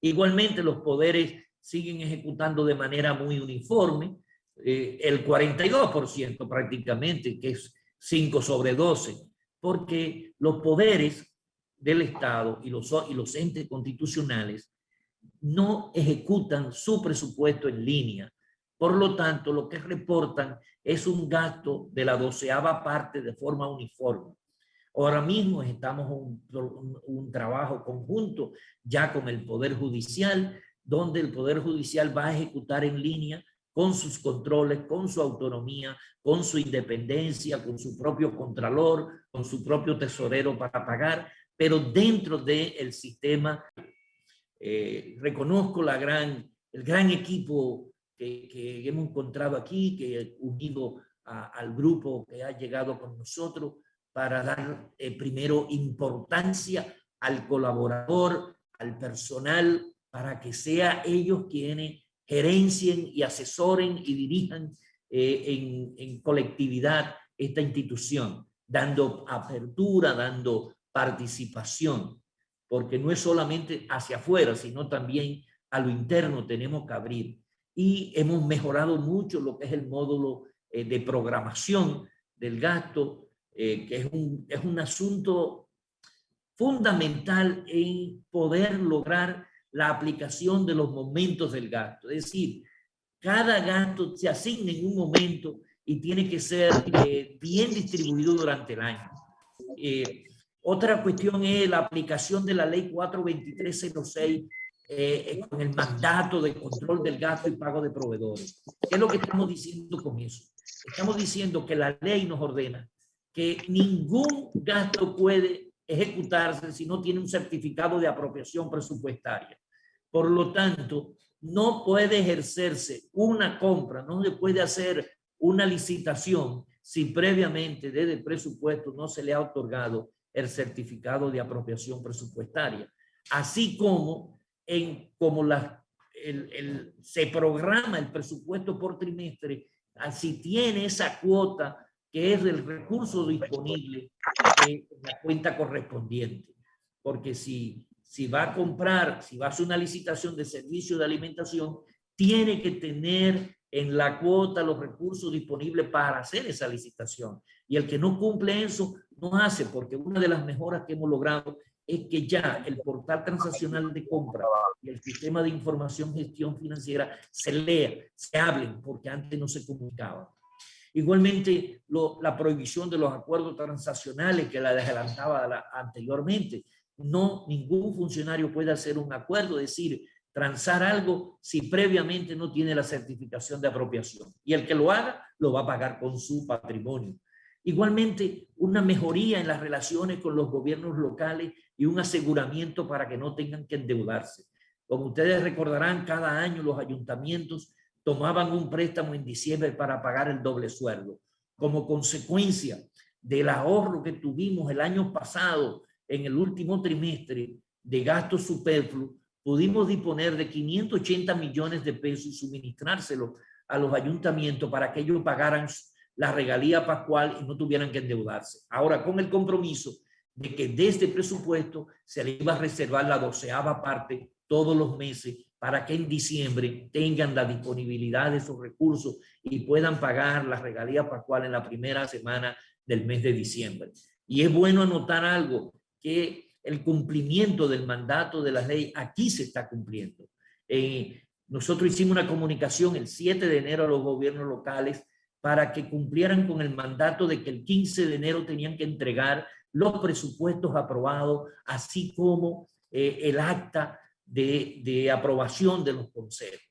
Igualmente los poderes siguen ejecutando de manera muy uniforme, el 42% prácticamente, que es 5 sobre 12, porque los poderes del Estado y los entes constitucionales no ejecutan su presupuesto en línea. Por lo tanto, lo que reportan es un gasto de la 12ª parte de forma uniforme. Ahora mismo estamos en un trabajo conjunto ya con el Poder Judicial, donde el Poder Judicial va a ejecutar en línea con sus controles, con su autonomía, con su independencia, con su propio contralor, con su propio tesorero para pagar, pero dentro del sistema. Reconozco el gran equipo que hemos encontrado aquí, que unido al grupo que ha llegado con nosotros para dar primero importancia al colaborador, al personal, para que sea ellos quienes gerencien y asesoren y dirijan en colectividad esta institución, dando apertura, dando participación, porque no es solamente hacia afuera, sino también a lo interno tenemos que abrir. Y hemos mejorado mucho lo que es el módulo de programación del gasto, que es un asunto fundamental en poder lograr la aplicación de los momentos del gasto. Es decir, cada gasto se asigna en un momento y tiene que ser bien distribuido durante el año. Otra cuestión es la aplicación de la ley 42306 con el mandato de control del gasto y pago de proveedores. ¿Qué es lo que estamos diciendo con eso? Estamos diciendo que la ley nos ordena que ningún gasto puede ejecutarse si no tiene un certificado de apropiación presupuestaria. Por lo tanto, no puede ejercerse una compra, no se puede hacer una licitación si previamente desde el presupuesto no se le ha otorgado el certificado de apropiación presupuestaria. Así como se programa el presupuesto por trimestre, si tiene esa cuota que es del recurso disponible en la cuenta correspondiente. Porque si va a comprar, si va a hacer una licitación de servicio de alimentación, tiene que tener en la cuota los recursos disponibles para hacer esa licitación. Y el que no cumple eso, no hace, porque una de las mejoras que hemos logrado es que ya el portal transaccional de compra y el sistema de información gestión financiera se lea, se hablen, porque antes no se comunicaban. Igualmente, la prohibición de los acuerdos transaccionales que la adelantaba anteriormente. No, ningún funcionario puede hacer un acuerdo, es decir, transar algo si previamente no tiene la certificación de apropiación. Y el que lo haga, lo va a pagar con su patrimonio. Igualmente, una mejoría en las relaciones con los gobiernos locales y un aseguramiento para que no tengan que endeudarse. Como ustedes recordarán, cada año los ayuntamientos tomaban un préstamo en diciembre para pagar el doble sueldo. Como consecuencia del ahorro que tuvimos el año pasado en el último trimestre de gastos superfluos, pudimos disponer de 580 millones de pesos y suministrárselo a los ayuntamientos para que ellos pagaran la regalía pascual y no tuvieran que endeudarse. Ahora, con el compromiso de que desde el presupuesto se les iba a reservar la 12ª parte todos los meses para que en diciembre tengan la disponibilidad de esos recursos y puedan pagar la regalía pascual en la primera semana del mes de diciembre. Y es bueno anotar algo, que el cumplimiento del mandato de la ley aquí se está cumpliendo. Nosotros hicimos una comunicación el 7 de enero a los gobiernos locales para que cumplieran con el mandato de que el 15 de enero tenían que entregar los presupuestos aprobados, así como el acta de aprobación de los consejos.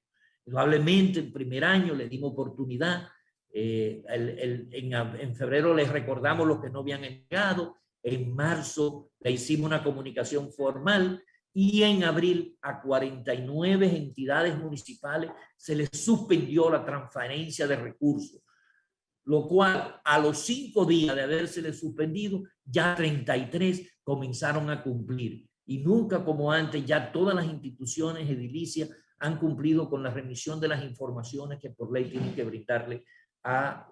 Probablemente el primer año le dimos oportunidad. En febrero les recordamos los que no habían entregado. En marzo le hicimos una comunicación formal y en abril a 49 entidades municipales se les suspendió la transferencia de recursos, lo cual a los 5 días de habérsele suspendido, ya 33 comenzaron a cumplir. Y nunca como antes, ya todas las instituciones edilicias han cumplido con la remisión de las informaciones que por ley tienen que brindarle a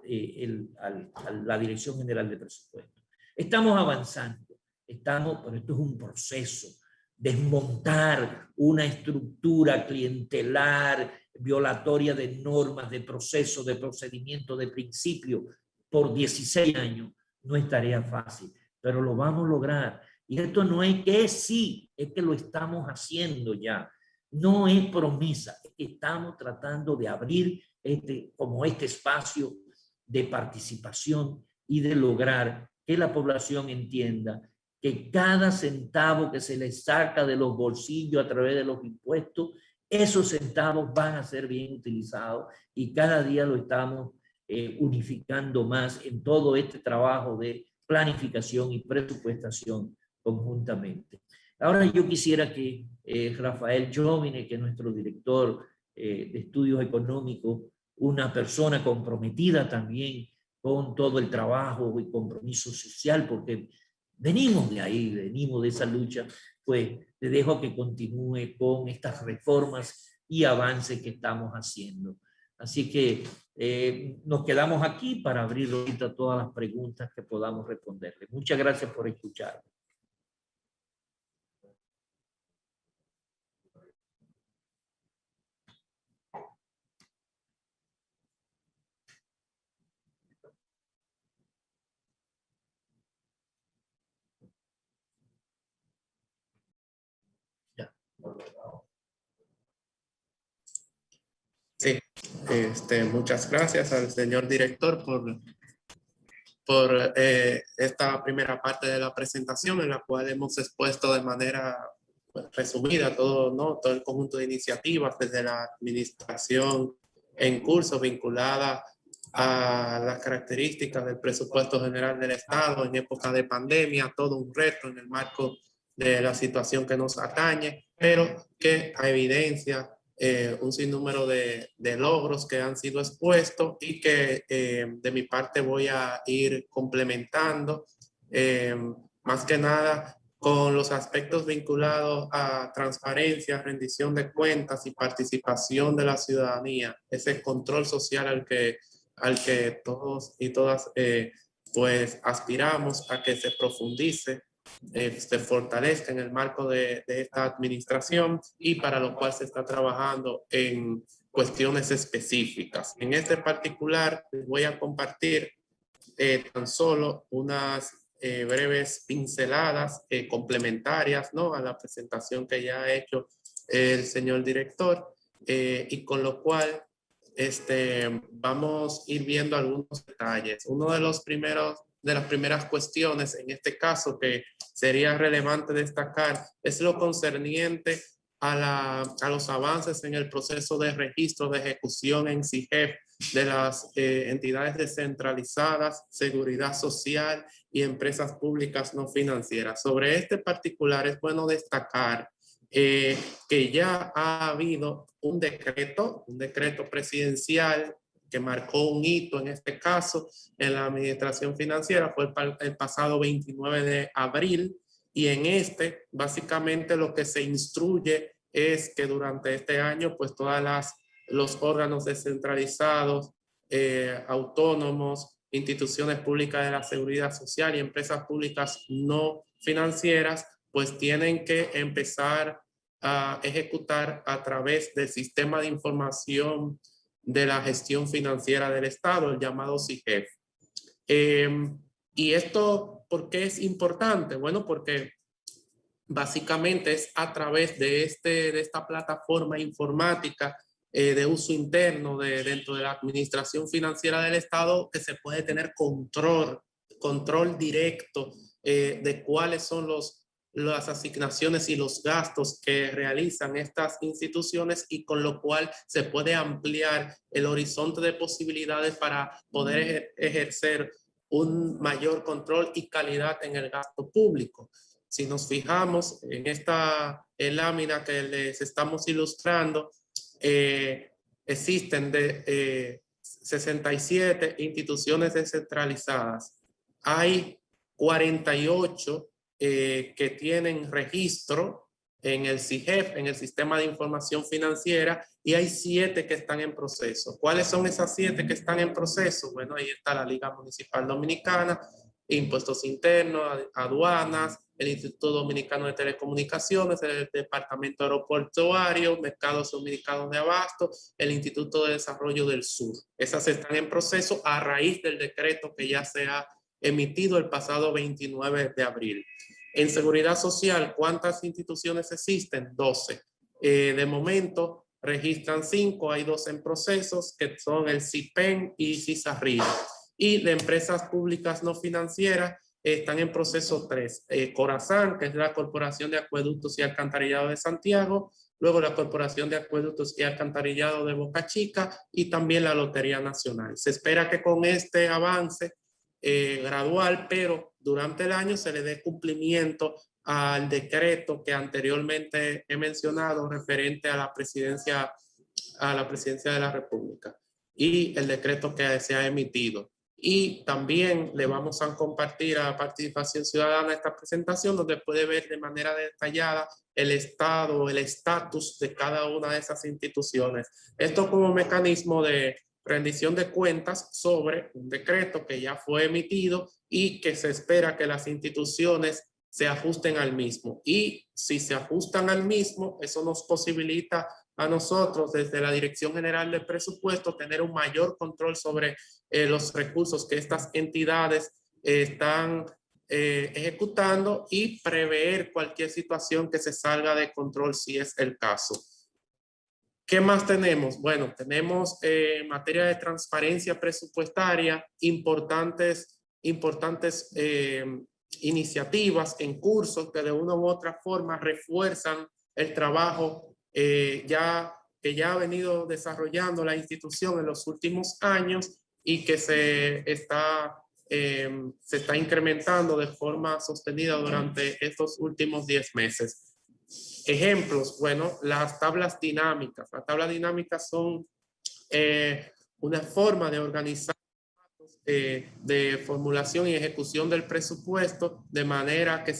la Dirección General de Presupuestos. Estamos avanzando, pero esto es un proceso. Desmontar una estructura clientelar, violatoria de normas, de procesos, de procedimientos, de principios, por 16 años, no es tarea fácil, pero lo vamos a lograr. Y esto no es que sí, es que lo estamos haciendo ya. No es promesa, es que estamos tratando de abrir este espacio de participación y de lograr que la población entienda que cada centavo que se les saca de los bolsillos a través de los impuestos, esos centavos van a ser bien utilizados y cada día lo estamos unificando más en todo este trabajo de planificación y presupuestación conjuntamente. Ahora yo quisiera que Rafael Jovine, que es nuestro director de estudios económicos, una persona comprometida también con todo el trabajo y compromiso social, porque venimos de ahí, venimos de esa lucha, pues le dejo que continúe con estas reformas y avances que estamos haciendo. Así que nos quedamos aquí para abrir ahorita todas las preguntas que podamos responderle. Muchas gracias por escuchar. Sí, muchas gracias al señor director por esta primera parte de la presentación, en la cual hemos expuesto de manera resumida todo el conjunto de iniciativas desde la administración en curso vinculada a las características del presupuesto general del Estado en época de pandemia, todo un reto en el marco de la situación que nos atañe, pero que evidencia un sinnúmero de logros que han sido expuestos y que de mi parte voy a ir complementando, más que nada con los aspectos vinculados a transparencia, rendición de cuentas y participación de la ciudadanía, ese control social al que todos y todas pues aspiramos a que se profundice, se fortalezca en el marco de esta administración y para lo cual se está trabajando en cuestiones específicas. En este particular les voy a compartir tan solo unas breves pinceladas complementarias, ¿no?, a la presentación que ya ha hecho el señor director, y con lo cual vamos a ir viendo algunos detalles. Uno de las primeras cuestiones en este caso que sería relevante destacar es lo concerniente a los avances en el proceso de registro de ejecución en CIGEF de las entidades descentralizadas, seguridad social y empresas públicas no financieras. Sobre este particular es bueno destacar que ya ha habido un decreto presidencial que marcó un hito en este caso en la administración financiera, fue el pasado 29 de abril, y en básicamente lo que se instruye es que durante este año pues los órganos descentralizados, autónomos, instituciones públicas de la seguridad social y empresas públicas no financieras pues tienen que empezar a ejecutar a través del sistema de información de la gestión financiera del Estado, el llamado CIGEF. Y esto, ¿por qué es importante? Bueno, porque básicamente es a través de esta plataforma informática de uso interno dentro de la administración financiera del Estado, que se puede tener control directo de cuáles son las asignaciones y los gastos que realizan estas instituciones, y con lo cual se puede ampliar el horizonte de posibilidades para poder ejercer un mayor control y calidad en el gasto público. Si nos fijamos en esta lámina que les estamos ilustrando, existen 67 instituciones descentralizadas. Hay 48 que tienen registro en el SIGEF, en el Sistema de Información Financiera, y hay 7 que están en proceso. ¿Cuáles son esas 7 que están en proceso? Bueno, ahí está la Liga Municipal Dominicana, Impuestos Internos, Aduanas, el Instituto Dominicano de Telecomunicaciones, el Departamento Aeroportuario, Mercados Dominicanos de Abasto, el Instituto de Desarrollo del Sur. Esas están en proceso a raíz del decreto que ya se ha emitido el pasado 29 de abril. En seguridad social, ¿cuántas instituciones existen? 12. De momento registran 5, hay 2 en procesos, que son el CIPEN y CISARRIA. Y de empresas públicas no financieras están en proceso 3. Corazán, que es la Corporación de Acueductos y Alcantarillado de Santiago, luego la Corporación de Acueductos y Alcantarillado de Boca Chica, y también la Lotería Nacional. Se espera que con este avance gradual, pero durante el año, se le dé cumplimiento al decreto que anteriormente he mencionado referente a la presidencia de la República, y el decreto que se ha emitido. Y también le vamos a compartir a Participación Ciudadana esta presentación, donde puede ver de manera detallada el estado, el estatus de cada una de esas instituciones. Esto como mecanismo de rendición de cuentas sobre un decreto que ya fue emitido y que se espera que las instituciones se ajusten al mismo. Y si se ajustan al mismo, eso nos posibilita a nosotros desde la Dirección General de Presupuesto tener un mayor control sobre los recursos que estas entidades están ejecutando, y prever cualquier situación que se salga de control si es el caso. ¿Qué más tenemos? Bueno, tenemos en materia de transparencia presupuestaria importantes iniciativas en curso que de una u otra forma refuerzan el trabajo que ya ha venido desarrollando la institución en los últimos años, y que se está incrementando de forma sostenida durante estos últimos 10 meses. Ejemplos, bueno, las tablas dinámicas. Las tablas dinámicas son una forma de organizar de formulación y ejecución del presupuesto, de manera que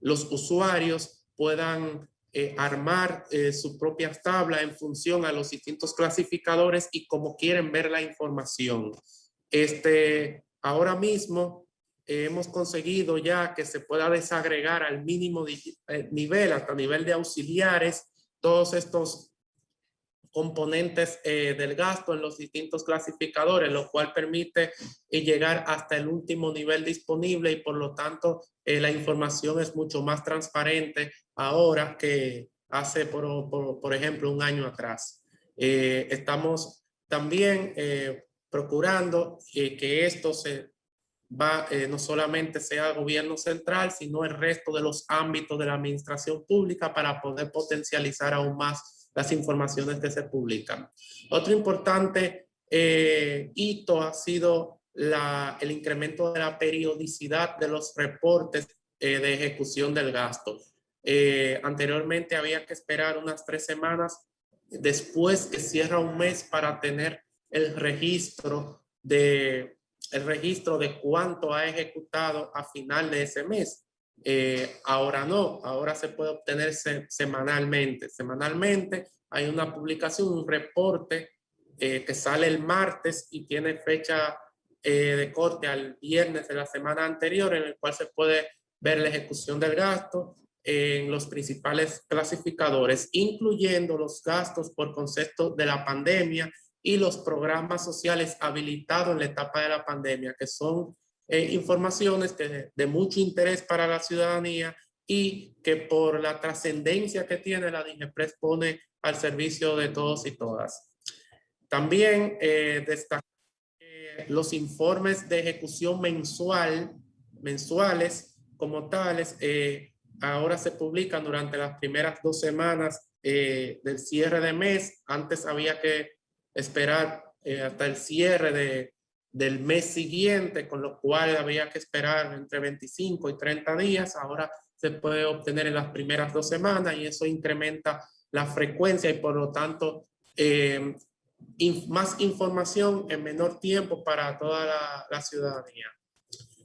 los usuarios puedan armar sus propias tablas en función a los distintos clasificadores y cómo quieren ver la información. Ahora mismo hemos conseguido ya que se pueda desagregar al mínimo nivel, hasta nivel de auxiliares, todos estos componentes del gasto en los distintos clasificadores, lo cual permite llegar hasta el último nivel disponible, y por lo tanto la información es mucho más transparente ahora que hace, por ejemplo, un año atrás. Estamos también procurando que esto no solamente sea gobierno central, sino el resto de los ámbitos de la administración pública, para poder potencializar aún más las informaciones que se publican. Otro importante hito ha sido el incremento de la periodicidad de los reportes de ejecución del gasto. Anteriormente había que esperar unas 3 semanas después que cierra un mes para tener el registro de cuánto ha ejecutado a final de ese mes. Ahora no, ahora se puede obtener semanalmente. Semanalmente hay una publicación, un reporte que sale el martes y tiene fecha de corte al viernes de la semana anterior, en el cual se puede ver la ejecución del gasto en los principales clasificadores, incluyendo los gastos por concepto de la pandemia y los programas sociales habilitados en la etapa de la pandemia, que son informaciones de mucho interés para la ciudadanía y que por la trascendencia que tiene la DIGEPRES pone al servicio de todos y todas. También destacar los informes de ejecución mensuales como tales, ahora se publican durante las primeras 2 semanas del cierre de mes. Antes había que esperar hasta el cierre del mes siguiente, con lo cual había que esperar entre 25 y 30 días. Ahora se puede obtener en las primeras 2 semanas y eso incrementa la frecuencia y por lo tanto más información en menor tiempo para toda la ciudadanía.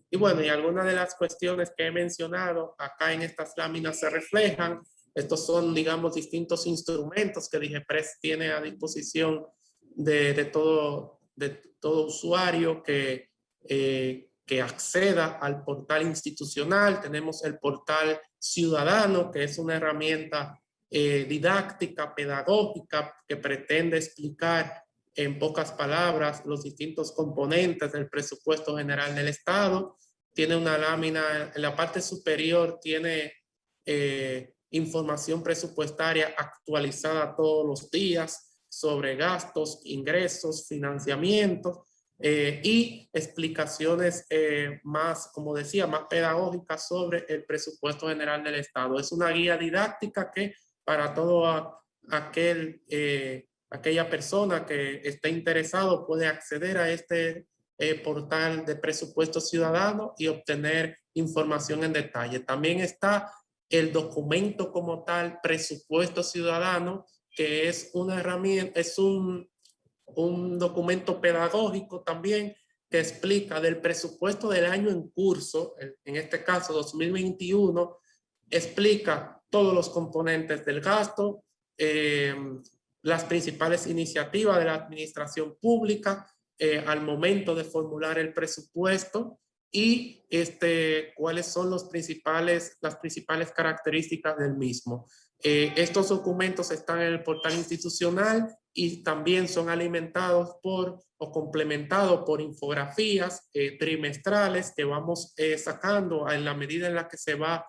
Y bueno, y algunas de las cuestiones que he mencionado acá en estas láminas se reflejan. Estos son, digamos, distintos instrumentos que DIGEPRES tiene a disposición de todo usuario que acceda al portal institucional. Tenemos el portal ciudadano, que es una herramienta didáctica, pedagógica, que pretende explicar en pocas palabras los distintos componentes del presupuesto general del Estado. Tiene una lámina, en la parte superior tiene información presupuestaria actualizada todos los días sobre gastos, ingresos, financiamientos y explicaciones más, como decía, más pedagógicas sobre el presupuesto general del Estado. Es una guía didáctica que para todo aquella persona que esté interesado puede acceder a este portal de presupuesto ciudadano y obtener información en detalle. También está el documento como tal, presupuesto ciudadano, que es una herramienta, es un documento pedagógico también que explica del presupuesto del año en curso, en este caso 2021, explica todos los componentes del gasto, las principales iniciativas de la administración pública al momento de formular el presupuesto y cuáles son las principales características del mismo. Estos documentos están en el portal institucional y también son alimentados o complementados por infografías trimestrales que vamos sacando en la medida en la que se va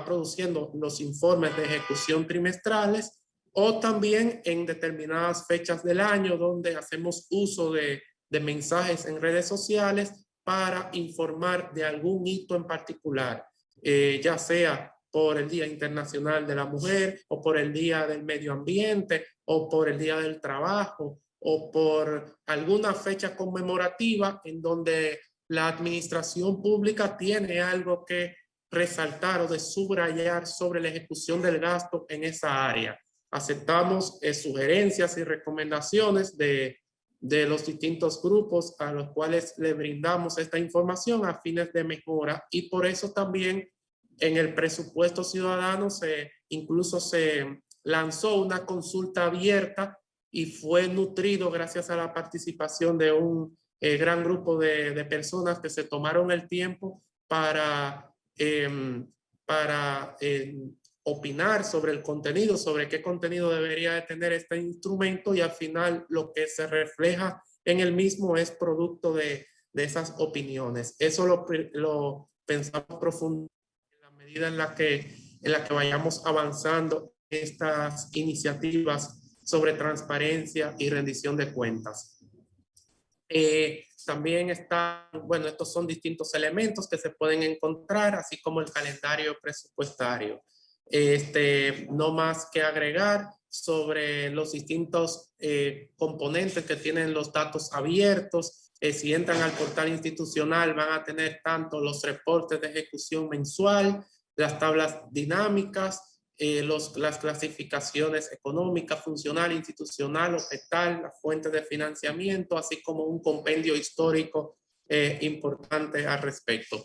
produciendo los informes de ejecución trimestrales, o también en determinadas fechas del año donde hacemos uso de mensajes en redes sociales para informar de algún hito en particular, ya sea por el Día Internacional de la Mujer o por el Día del Medio Ambiente o por el Día del Trabajo o por alguna fecha conmemorativa en donde la administración pública tiene algo que resaltar o de subrayar sobre la ejecución del gasto en esa área. Aceptamos sugerencias y recomendaciones de los distintos grupos a los cuales le brindamos esta información a fines de mejora, y por eso también en el presupuesto ciudadano incluso se lanzó una consulta abierta y fue nutrido gracias a la participación de un gran grupo de personas que se tomaron el tiempo para opinar sobre el contenido, sobre qué contenido debería de tener este instrumento, y al final lo que se refleja en el mismo es producto de esas opiniones. Eso lo pensamos profundamente en la medida en la que vayamos avanzando estas iniciativas sobre transparencia y rendición de cuentas. También estos son distintos elementos que se pueden encontrar, así como el calendario presupuestario. No más que agregar sobre los distintos componentes que tienen los datos abiertos. Si entran al portal institucional van a tener tanto los reportes de ejecución mensual, las tablas dinámicas, las clasificaciones económicas, funcional, institucional, objetal, las fuentes de financiamiento, así como un compendio histórico importante al respecto.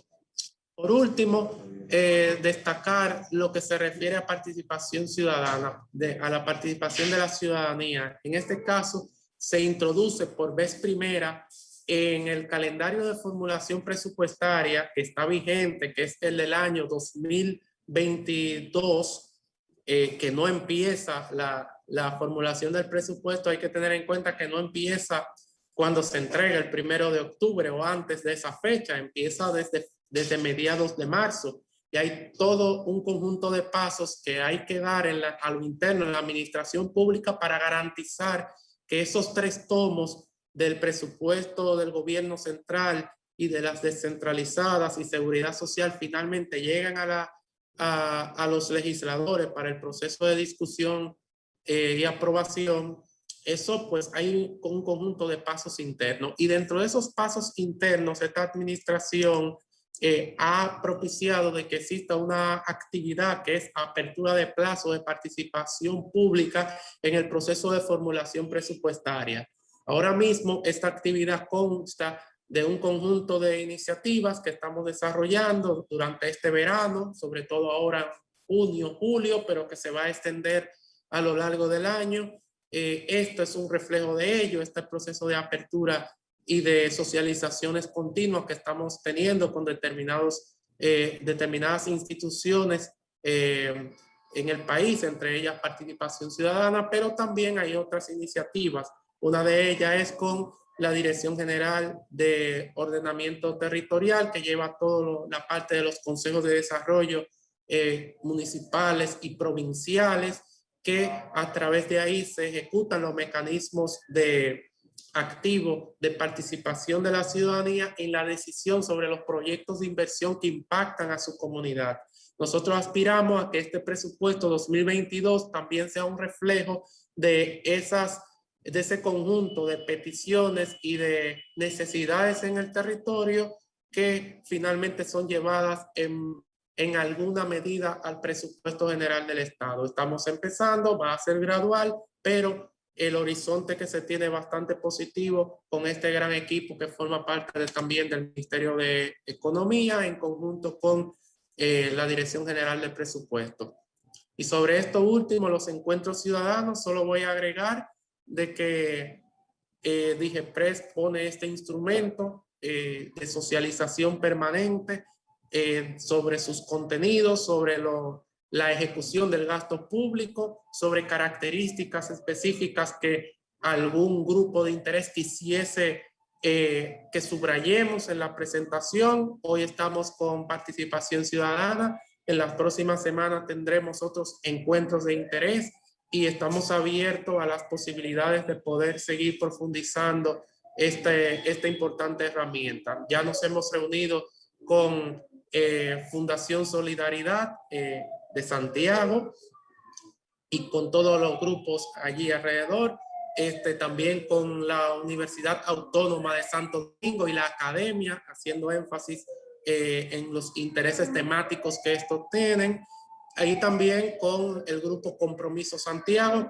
Por último, destacar lo que se refiere a participación ciudadana, a la participación de la ciudadanía. En este caso, se introduce por vez primera en el calendario de formulación presupuestaria que está vigente, que es el del año 2022, que no empieza la formulación del presupuesto. Hay que tener en cuenta que no empieza cuando se entrega el 1 de octubre o antes de esa fecha, empieza desde mediados de marzo. Y hay todo un conjunto de pasos que hay que dar a lo interno en la administración pública para garantizar que esos 3 tomos del presupuesto del gobierno central y de las descentralizadas y seguridad social finalmente llegan a los legisladores para el proceso de discusión y aprobación. Eso pues hay un conjunto de pasos internos, y dentro de esos pasos internos esta administración ha propiciado de que exista una actividad que es apertura de plazo de participación pública en el proceso de formulación presupuestaria. Ahora mismo esta actividad consta de un conjunto de iniciativas que estamos desarrollando durante este verano, sobre todo ahora junio, julio, pero que se va a extender a lo largo del año. Esto es un reflejo de ello, este proceso de apertura y de socializaciones continuas que estamos teniendo con determinadas instituciones en el país, entre ellas Participación Ciudadana, pero también hay otras iniciativas. Una de ellas es con la Dirección General de Ordenamiento Territorial, que lleva toda la parte de los consejos de desarrollo municipales y provinciales, que a través de ahí se ejecutan los mecanismos activo de participación de la ciudadanía en la decisión sobre los proyectos de inversión que impactan a su comunidad. Nosotros aspiramos a que este presupuesto 2022 también sea un reflejo de ese conjunto de peticiones y de necesidades en el territorio que finalmente son llevadas en alguna medida al presupuesto general del Estado. Estamos empezando, va a ser gradual, pero el horizonte que se tiene bastante positivo con este gran equipo que forma parte también del Ministerio de Economía en conjunto con la Dirección General de Presupuesto. Y sobre esto último, los encuentros ciudadanos, solo voy a agregar de que DIGEPRES pone este instrumento de socialización permanente sobre sus contenidos, sobre la ejecución del gasto público, sobre características específicas que algún grupo de interés quisiese que subrayemos en la presentación. Hoy estamos con participación ciudadana. En las próximas semanas tendremos otros encuentros de interés y estamos abiertos a las posibilidades de poder seguir profundizando esta importante herramienta. Ya nos hemos reunido con Fundación Solidaridad de Santiago y con todos los grupos allí alrededor, también con la Universidad Autónoma de Santo Domingo y la academia, haciendo énfasis en los intereses temáticos que estos tienen. Ahí también con el grupo Compromiso Santiago,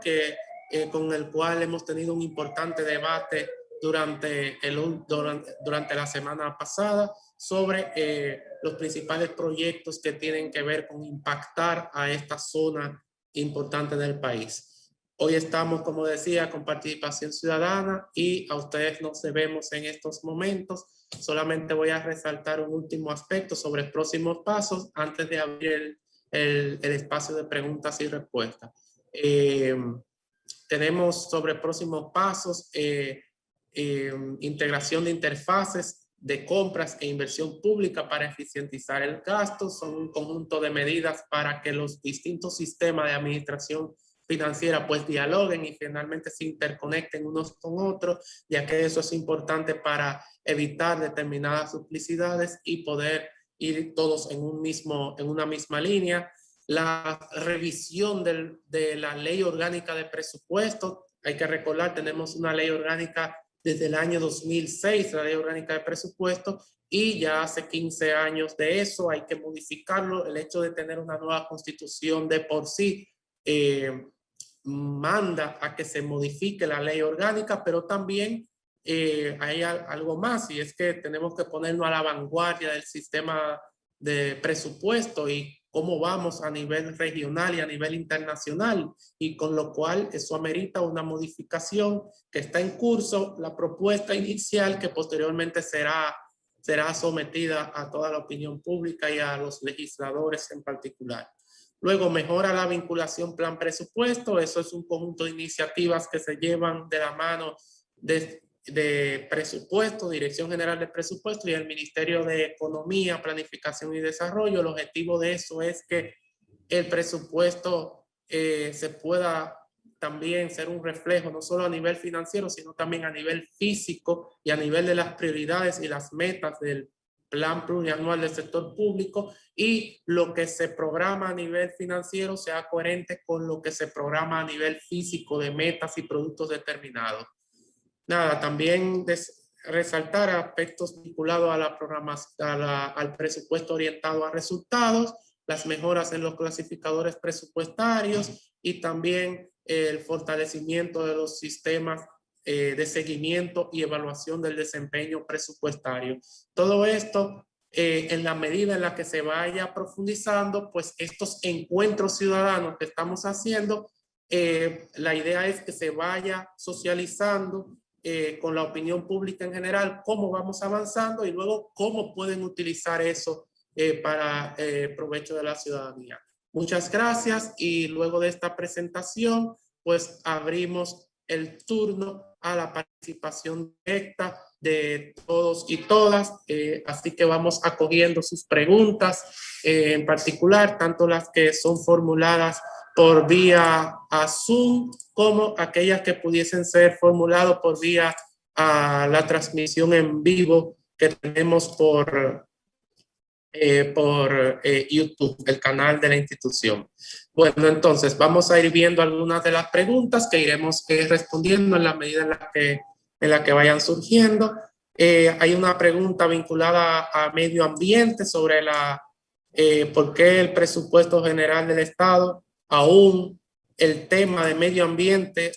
con el cual hemos tenido un importante debate durante la semana pasada sobre los principales proyectos que tienen que ver con impactar a esta zona importante del país. Hoy estamos, como decía, con participación ciudadana y a ustedes nos debemos en estos momentos. Solamente voy a resaltar un último aspecto sobre próximos pasos antes de abrir el espacio de preguntas y respuestas. Tenemos sobre próximos pasos integración de interfaces de compras e inversión pública para eficientizar el gasto. Son un conjunto de medidas para que los distintos sistemas de administración financiera pues dialoguen y finalmente se interconecten unos con otros, ya que eso es importante para evitar determinadas duplicidades y poder ir todos en una misma línea. La revisión de la ley orgánica de presupuesto. Hay que recordar, tenemos una ley orgánica desde el año 2006, la ley orgánica de presupuesto, y ya hace 15 años de eso, hay que modificarlo. El hecho de tener una nueva constitución de por sí manda a que se modifique la ley orgánica, pero también hay algo más, y es que tenemos que ponernos a la vanguardia del sistema de presupuesto y cómo vamos a nivel regional y a nivel internacional, y con lo cual eso amerita una modificación que está en curso, la propuesta inicial que posteriormente será sometida a toda la opinión pública y a los legisladores en particular. Luego, mejora la vinculación plan presupuesto. Eso es un conjunto de iniciativas que se llevan de la mano de Presupuesto, Dirección General de Presupuesto, y el Ministerio de Economía, Planificación y Desarrollo. El objetivo de eso es que el presupuesto se pueda también ser un reflejo, no solo a nivel financiero, sino también a nivel físico y a nivel de las prioridades y las metas del Plan Plurianual del Sector Público, y lo que se programa a nivel financiero sea coherente con lo que se programa a nivel físico de metas y productos determinados. Nada, también resaltar aspectos vinculados a la programación, al presupuesto orientado a resultados, las mejoras en los clasificadores presupuestarios y también el fortalecimiento de los sistemas de seguimiento y evaluación del desempeño presupuestario. Todo esto, en la medida en la que se vaya profundizando, pues estos encuentros ciudadanos que estamos haciendo, la idea es que se vaya socializando con la opinión pública en general, cómo vamos avanzando y luego cómo pueden utilizar eso para provecho de la ciudadanía. Muchas gracias, y luego de esta presentación, pues abrimos el turno a la participación directa de todos y todas, así que vamos acogiendo sus preguntas, en particular, tanto las que son formuladas por vía a Zoom, como aquellas que pudiesen ser formuladas por vía a la transmisión en vivo que tenemos por YouTube, el canal de la institución. Bueno, entonces vamos a ir viendo algunas de las preguntas que iremos respondiendo en la medida en la que vayan surgiendo. Hay una pregunta vinculada a medio ambiente sobre por qué el presupuesto general del Estado, aún el tema de medio ambiente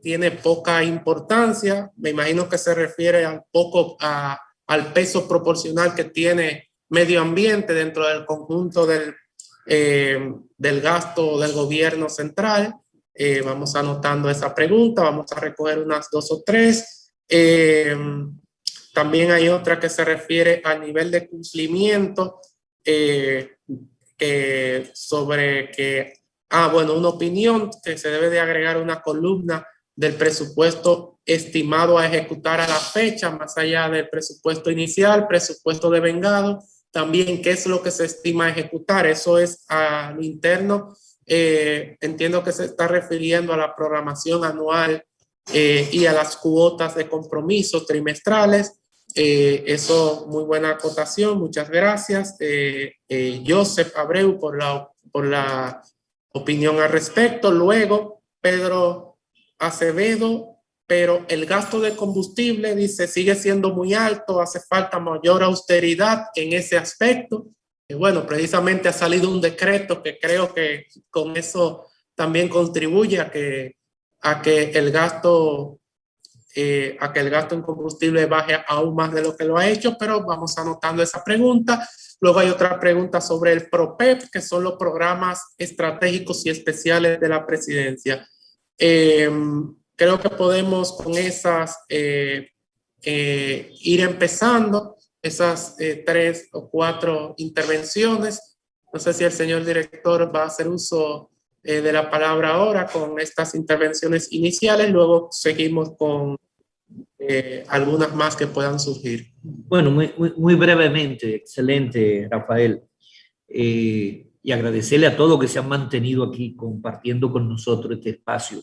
tiene poca importancia. Me imagino que se refiere al peso proporcional que tiene medio ambiente dentro del conjunto del gasto del gobierno central. Vamos anotando esa pregunta, vamos a recoger unas 2 o 3. También hay otra que se refiere al nivel de cumplimiento, bueno, una opinión que se debe de agregar una columna del presupuesto estimado a ejecutar a la fecha, más allá del presupuesto inicial, presupuesto devengado. También qué es lo que se estima ejecutar. Eso es a lo interno. Entiendo que se está refiriendo a la programación anual y a las cuotas de compromiso trimestrales. Eso, muy buena acotación, muchas gracias. Joseph Abreu por la opinión al respecto. Luego, Pedro Acevedo, pero el gasto de combustible, dice, sigue siendo muy alto, hace falta mayor austeridad en ese aspecto. Bueno, precisamente ha salido un decreto que creo que con eso también contribuye a que el gasto en combustible baje aún más de lo que lo ha hecho, pero vamos anotando esa pregunta. Luego hay otra pregunta sobre el PROPEP, que son los programas estratégicos y especiales de la presidencia. Creo que podemos con esas ir empezando esas 3 o 4 intervenciones. No sé si el señor director va a hacer uso de la palabra ahora con estas intervenciones iniciales, luego seguimos con algunas más que puedan surgir. Bueno, muy brevemente, excelente, Rafael. Y agradecerle a todos que se han mantenido aquí compartiendo con nosotros este espacio.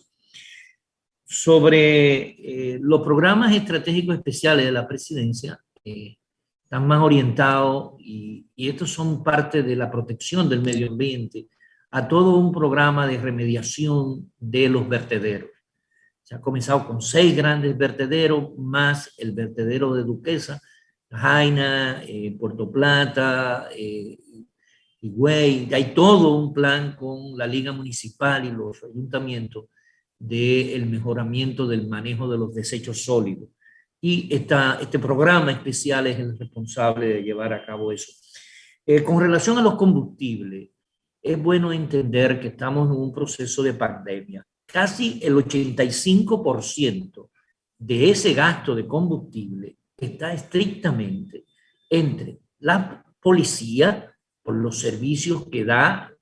Sobre los programas estratégicos especiales de la presidencia, están más orientados, y estos son parte de la protección del medio ambiente, a todo un programa de remediación de los vertederos. Se ha comenzado con 6 grandes vertederos, más el vertedero de Duquesa, Jaina, Puerto Plata, Higüey. Hay todo un plan con la Liga Municipal y los ayuntamientos del mejoramiento del manejo de los desechos sólidos. Y este programa especial es el responsable de llevar a cabo eso. Con relación a los combustibles, es bueno entender que estamos en un proceso de pandemia. Casi el 85% de ese gasto de combustible está estrictamente entre la policía, por los servicios que da,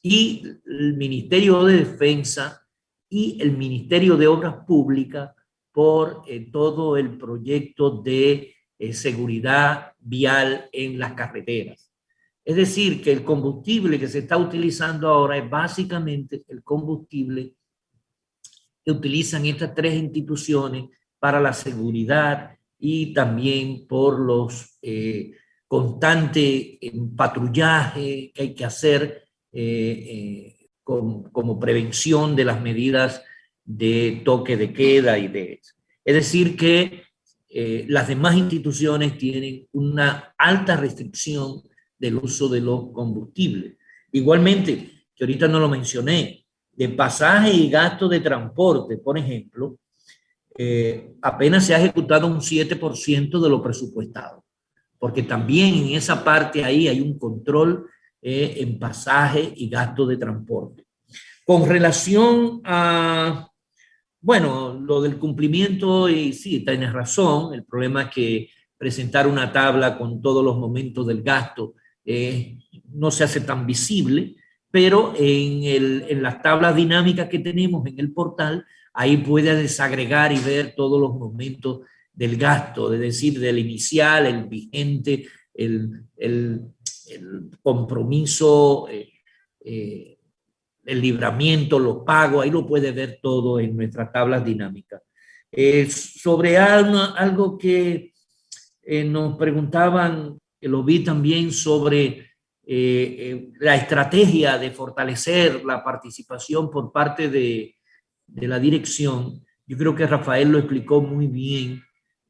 y el Ministerio de Defensa y el Ministerio de Obras Públicas por todo el proyecto de seguridad vial en las carreteras. Es decir, que el combustible que se está utilizando ahora es básicamente el combustible que utilizan estas tres instituciones para la seguridad y también por los constantes patrullaje que hay que hacer como prevención de las medidas de toque de queda y de eso. Es decir, que las demás instituciones tienen una alta restricción del uso de los combustibles. Igualmente, que ahorita no lo mencioné, de pasaje y gasto de transporte, por ejemplo, apenas se ha ejecutado un 7% de lo presupuestado, porque también en esa parte ahí hay un control en pasaje y gasto de transporte. Con relación a, bueno, lo del cumplimiento, y sí, tienes razón, el problema es que presentar una tabla con todos los momentos del gasto no se hace tan visible, pero en las tablas dinámicas que tenemos en el portal, ahí puede desagregar y ver todos los momentos del gasto, es decir, del inicial, el vigente, el compromiso, el libramiento, los pagos, ahí lo puede ver todo en nuestras tablas dinámicas. Sobre algo que nos preguntaban, que lo vi también sobre la estrategia de fortalecer la participación por parte de la dirección. Yo creo que Rafael lo explicó muy bien,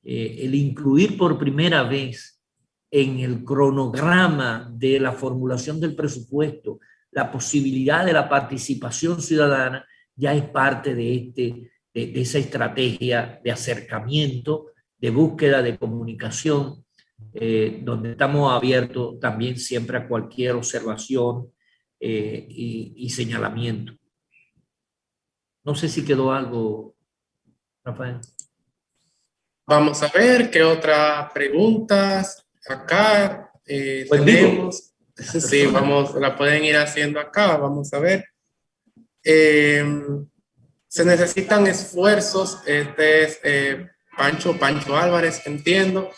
el incluir por primera vez en el cronograma de la formulación del presupuesto la posibilidad de la participación ciudadana ya es parte de esa estrategia de acercamiento, de búsqueda de comunicación, donde estamos abiertos también siempre a cualquier observación y señalamiento. No sé si quedó algo, Rafael. Vamos a ver qué otras preguntas acá tenemos. Sí, vamos, la pueden ir haciendo acá, vamos a ver. Se necesitan esfuerzos, este es Pancho Álvarez, entiendo.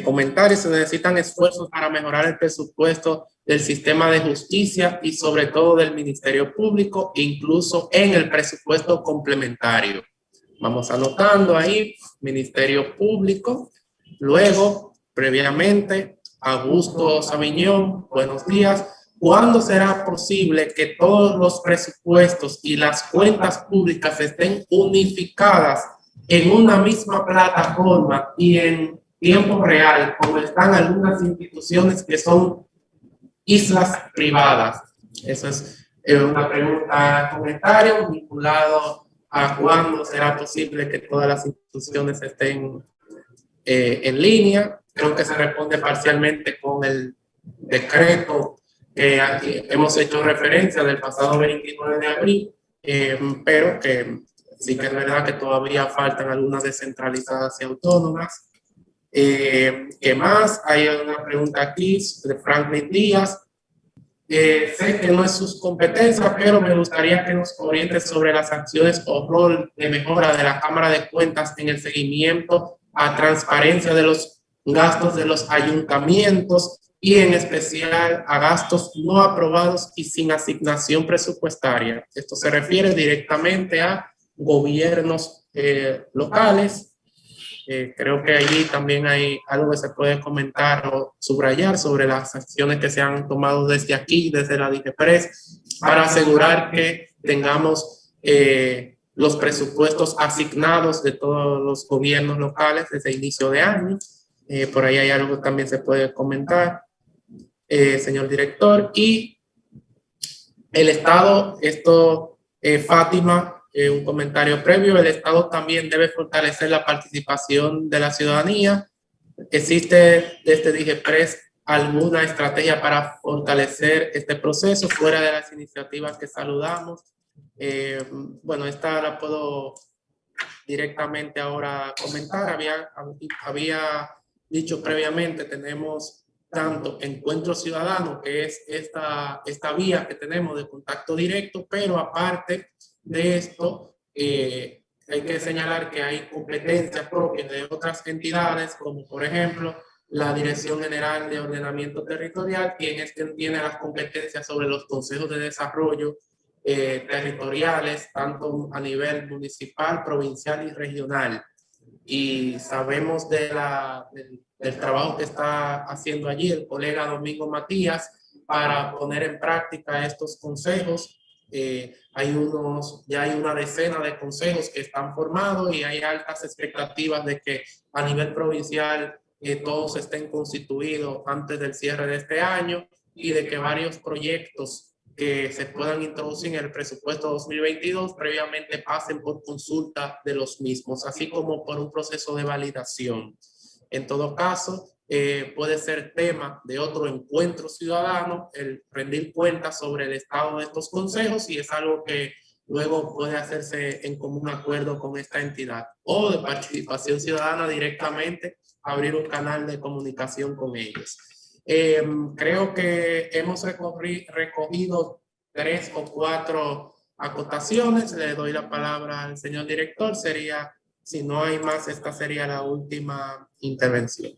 Comentarios, se necesitan esfuerzos para mejorar el presupuesto del sistema de justicia y sobre todo del Ministerio Público, incluso en el presupuesto complementario. Vamos anotando ahí, Ministerio Público. Luego, previamente, Augusto Sabiñón, buenos días. ¿Cuándo será posible que todos los presupuestos y las cuentas públicas estén unificadas en una misma plataforma y en tiempo real, como están algunas instituciones que son islas privadas? Eso es una pregunta, comentario vinculado a cuándo será posible que todas las instituciones estén en línea. Creo que se responde parcialmente con el decreto que hemos hecho referencia del pasado 29 de abril, pero que sí que es verdad que todavía faltan algunas descentralizadas y autónomas. ¿Qué más? Hay una pregunta aquí de Franklin Díaz. Sé que no es sus competencias, pero me gustaría que nos oriente sobre las acciones o rol de mejora de la Cámara de Cuentas en el seguimiento a transparencia de los gastos de los ayuntamientos y en especial a gastos no aprobados y sin asignación presupuestaria. Esto se refiere directamente a gobiernos locales. Creo que allí también hay algo que se puede comentar o subrayar sobre las acciones que se han tomado desde aquí, desde la DIGEPRES, para asegurar que tengamos los presupuestos asignados de todos los gobiernos locales desde inicio de año. Por ahí hay algo que también se puede comentar, señor director. Y el Estado, Fátima, un comentario previo, el Estado también debe fortalecer la participación de la ciudadanía. ¿Existe desde DIGEPRES alguna estrategia para fortalecer este proceso fuera de las iniciativas que saludamos? Bueno, esta la puedo directamente ahora comentar. Había dicho previamente, tenemos tanto Encuentro Ciudadano, que es esta vía que tenemos de contacto directo, pero aparte de esto, hay que señalar que hay competencias propias de otras entidades, como por ejemplo la Dirección General de Ordenamiento Territorial, quien es quien tiene las competencias sobre los consejos de desarrollo territoriales, tanto a nivel municipal, provincial y regional. Y sabemos del trabajo que está haciendo allí el colega Domingo Matías para poner en práctica estos consejos. Ya hay una decena de consejos que están formados y hay altas expectativas de que a nivel provincial todos estén constituidos antes del cierre de este año y de que varios proyectos que se puedan introducir en el presupuesto 2022 previamente pasen por consulta de los mismos, así como por un proceso de validación. En todo caso, puede ser tema de otro encuentro ciudadano el rendir cuentas sobre el estado de estos consejos, y es algo que luego puede hacerse en común acuerdo con esta entidad, o de participación ciudadana directamente, abrir un canal de comunicación con ellos. Creo que hemos recogido 3 o 4 acotaciones. Le doy la palabra al señor director. Si no hay más, esta sería la última intervención.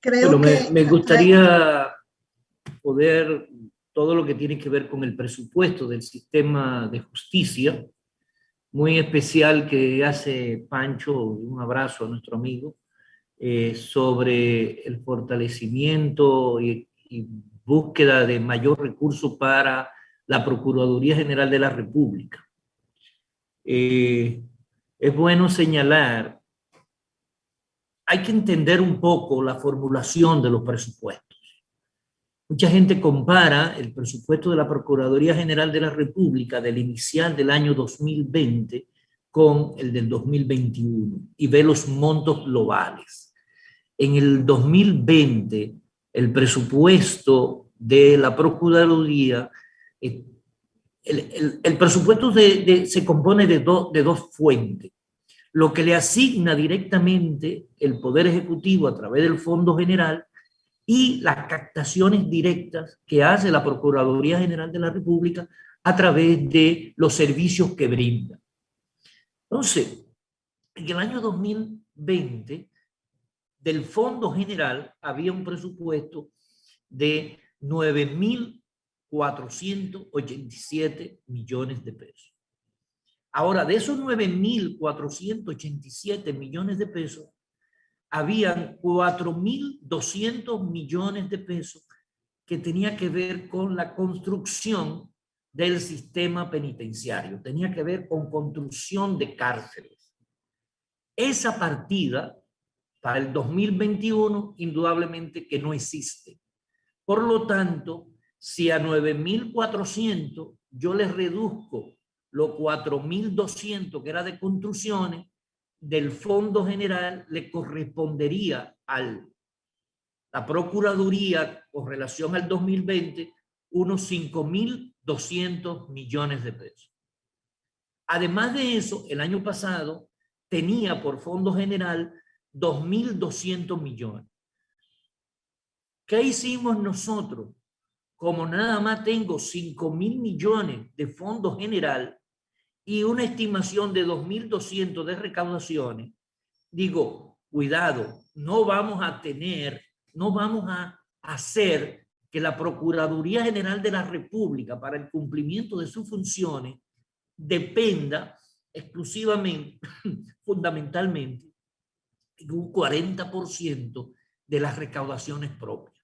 Creo me gustaría poder, todo lo que tiene que ver con el presupuesto del sistema de justicia, muy especial que hace Pancho, un abrazo a nuestro amigo, sobre el fortalecimiento y búsqueda de mayor recurso para la Procuraduría General de la República. Es bueno señalar, hay que entender un poco la formulación de los presupuestos. Mucha gente compara el presupuesto de la Procuraduría General de la República del inicial del año 2020 con el del 2021 y ve los montos globales. En el 2020, el presupuesto de la Procuraduría, el presupuesto se compone de dos fuentes. Lo que le asigna directamente el Poder Ejecutivo a través del Fondo General y las captaciones directas que hace la Procuraduría General de la República a través de los servicios que brinda. Entonces, en el año 2020, del Fondo General había un presupuesto de 9.487 millones de pesos. Ahora, de esos 9.487 millones de pesos, habían 4.200 millones de pesos que tenía que ver con la construcción del sistema penitenciario, tenía que ver con construcción de cárceles. Esa partida para el 2021 indudablemente que no existe. Por lo tanto, si a 9.400 yo les reduzco los 4.200 que era de construcciones, del Fondo General le correspondería a la Procuraduría con relación al 2020 unos 5.200 millones de pesos. Además de eso, el año pasado tenía por Fondo General 2.200 millones. ¿Qué hicimos nosotros? Como nada más tengo 5.000 millones de Fondo General y una estimación de 2.200 de recaudaciones, digo, cuidado, no vamos a hacer que la Procuraduría General de la República para el cumplimiento de sus funciones dependa exclusivamente, fundamentalmente, en un 40% de las recaudaciones propias.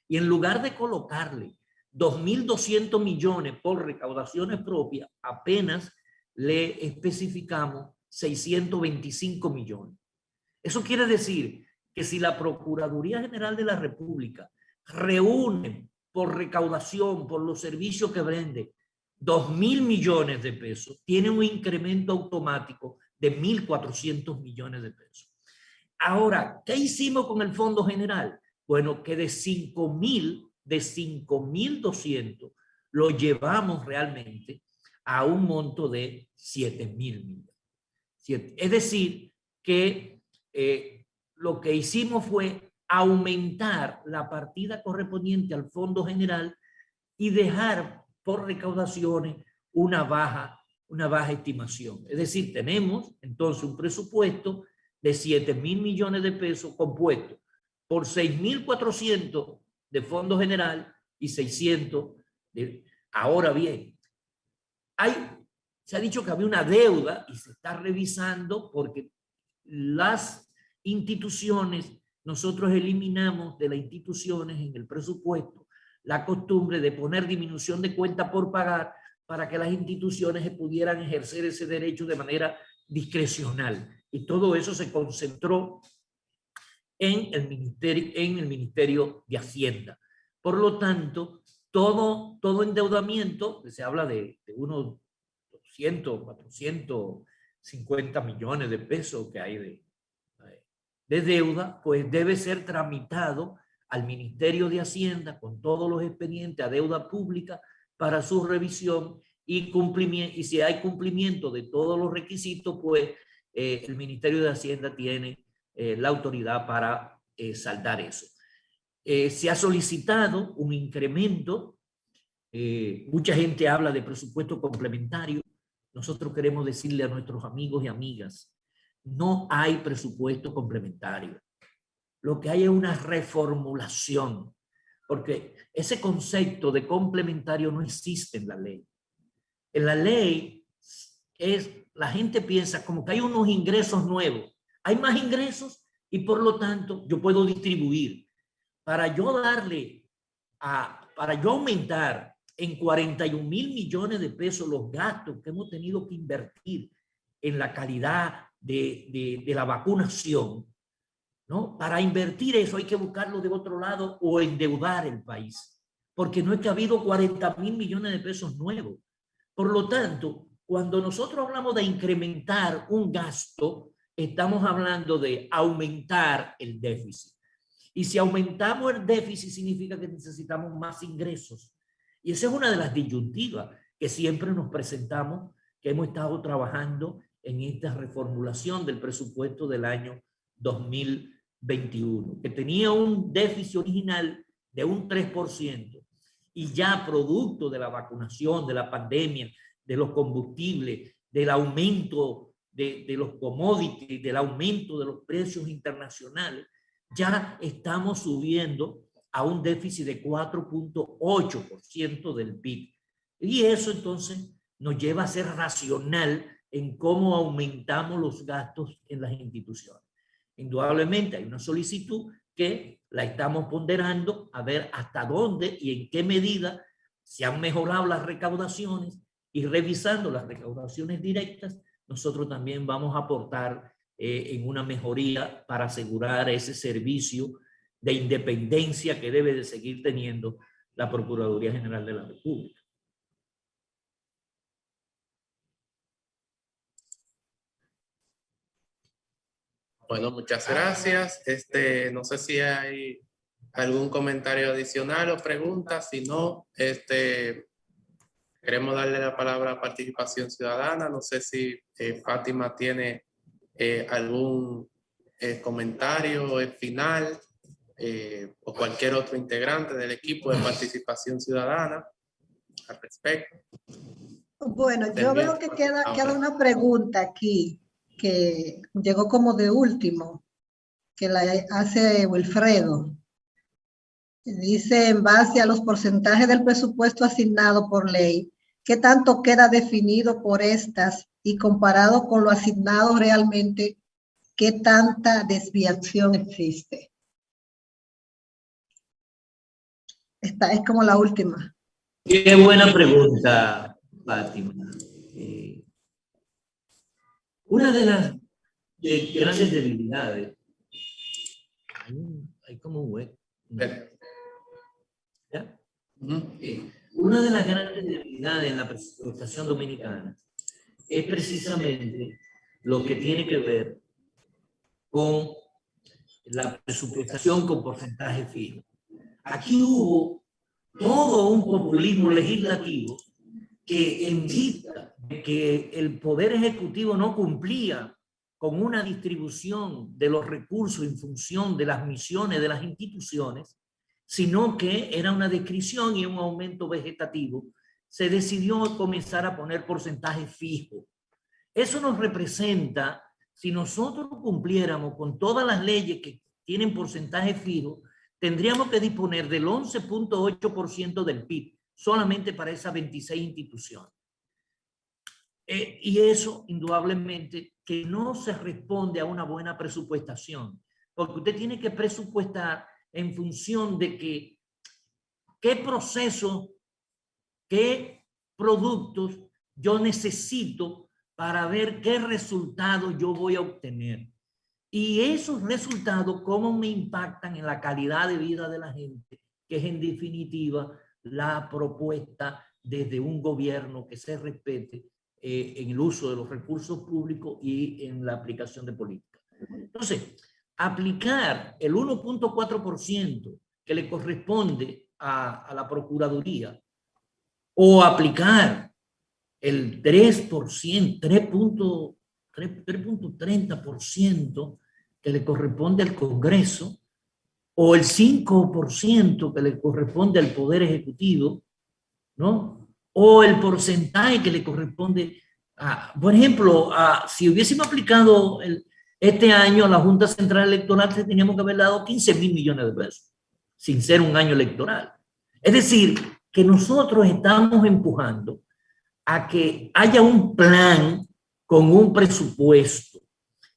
Y en lugar de colocarle 2.200 millones por recaudaciones propias, apenas le especificamos 625 millones. Eso quiere decir que si la Procuraduría General de la República reúne por recaudación, por los servicios que vende, 2.000 millones de pesos, tiene un incremento automático de 1.400 millones de pesos. Ahora, ¿qué hicimos con el Fondo General? Bueno, que de 5.200 lo llevamos realmente a un monto de 7.000 millones. Es decir, que lo que hicimos fue aumentar la partida correspondiente al Fondo General y dejar por recaudaciones una baja una baja estimación. Es decir, tenemos entonces un presupuesto de 7.000 millones de pesos compuesto por 6.400 de fondo general y 600 de... Ahora bien, se ha dicho que había una deuda y se está revisando porque las instituciones, nosotros eliminamos de las instituciones en el presupuesto la costumbre de poner disminución de cuenta por pagar para que las instituciones pudieran ejercer ese derecho de manera discrecional. Y todo eso se concentró en el Ministerio de Hacienda. Por lo tanto, todo endeudamiento, se habla de unos 200, 450 millones de pesos que hay de deuda, pues debe ser tramitado al Ministerio de Hacienda con todos los expedientes a deuda pública para su revisión y cumplimiento. Y si hay cumplimiento de todos los requisitos, pues el Ministerio de Hacienda tiene la autoridad para saldar eso. Se ha solicitado un incremento. Mucha gente habla de presupuesto complementario. Nosotros queremos decirle a nuestros amigos y amigas, no hay presupuesto complementario. Lo que hay es una reformulación, porque ese concepto de complementario no existe en la ley. En la ley la gente piensa como que hay unos ingresos nuevos. Hay más ingresos y por lo tanto yo puedo distribuir. Para yo aumentar en 41.000 millones de pesos los gastos que hemos tenido que invertir en la calidad de la vacunación, ¿no? Para invertir eso hay que buscarlo de otro lado o endeudar el país, porque no es que ha habido 40.000 millones de pesos nuevos. Por lo tanto, cuando nosotros hablamos de incrementar un gasto, estamos hablando de aumentar el déficit. Y si aumentamos el déficit significa que necesitamos más ingresos. Y esa es una de las disyuntivas que siempre nos presentamos, que hemos estado trabajando en esta reformulación del presupuesto del año 2021, que tenía un déficit original de un 3%, y ya producto de la vacunación, de la pandemia, de los combustibles, del aumento de los commodities, del aumento de los precios internacionales, ya estamos subiendo a un déficit de 4.8% del PIB. Y eso entonces nos lleva a ser racional en cómo aumentamos los gastos en las instituciones. Indudablemente hay una solicitud que la estamos ponderando a ver hasta dónde y en qué medida se han mejorado las recaudaciones, y revisando las recaudaciones directas, nosotros también vamos a aportar en una mejoría para asegurar ese servicio de independencia que debe de seguir teniendo la Procuraduría General de la República. Bueno, muchas gracias. No sé si hay algún comentario adicional o pregunta. Si no, queremos darle la palabra a Participación Ciudadana. No sé si Fátima tiene algún comentario final o cualquier otro integrante del equipo de Participación Ciudadana al respecto. Bueno, yo veo que queda una pregunta aquí que llegó como de último, que la hace Wilfredo. Dice, en base a los porcentajes del presupuesto asignado por ley, ¿qué tanto queda definido por estas y comparado con lo asignado realmente, qué tanta desviación existe? Esta es como la última. Qué buena pregunta, Fátima. Una de las grandes debilidades, hay como un hueco. ¿Ya? Una de las grandes debilidades en la presupuestación dominicana es precisamente lo que tiene que ver con la presupuestación con porcentaje fijo. Aquí hubo todo un populismo legislativo que en vista de que el Poder Ejecutivo no cumplía con una distribución de los recursos en función de las misiones de las instituciones, sino que era una descripción y un aumento vegetativo, se decidió comenzar a poner porcentajes fijos. Eso nos representa, si nosotros cumpliéramos con todas las leyes que tienen porcentajes fijos, tendríamos que disponer del 11.8% del PIB, solamente para esas 26 instituciones. Y eso, indudablemente, que no se responde a una buena presupuestación, porque usted tiene que presupuestar en función de qué proceso, qué productos yo necesito para ver qué resultados yo voy a obtener. Y esos resultados, cómo me impactan en la calidad de vida de la gente, que es en definitiva la propuesta desde un gobierno que se respete en el uso de los recursos públicos y en la aplicación de políticas. Entonces, aplicar el 1.4% que le corresponde a la Procuraduría o aplicar el 3%, 3.30% que le corresponde al Congreso o el 5% que le corresponde al Poder Ejecutivo, ¿no? O el porcentaje que le corresponde por ejemplo, si hubiésemos aplicado este año a la Junta Central Electoral, teníamos que haber dado 15.000 millones de pesos, sin ser un año electoral. Es decir, que nosotros estamos empujando a que haya un plan con un presupuesto,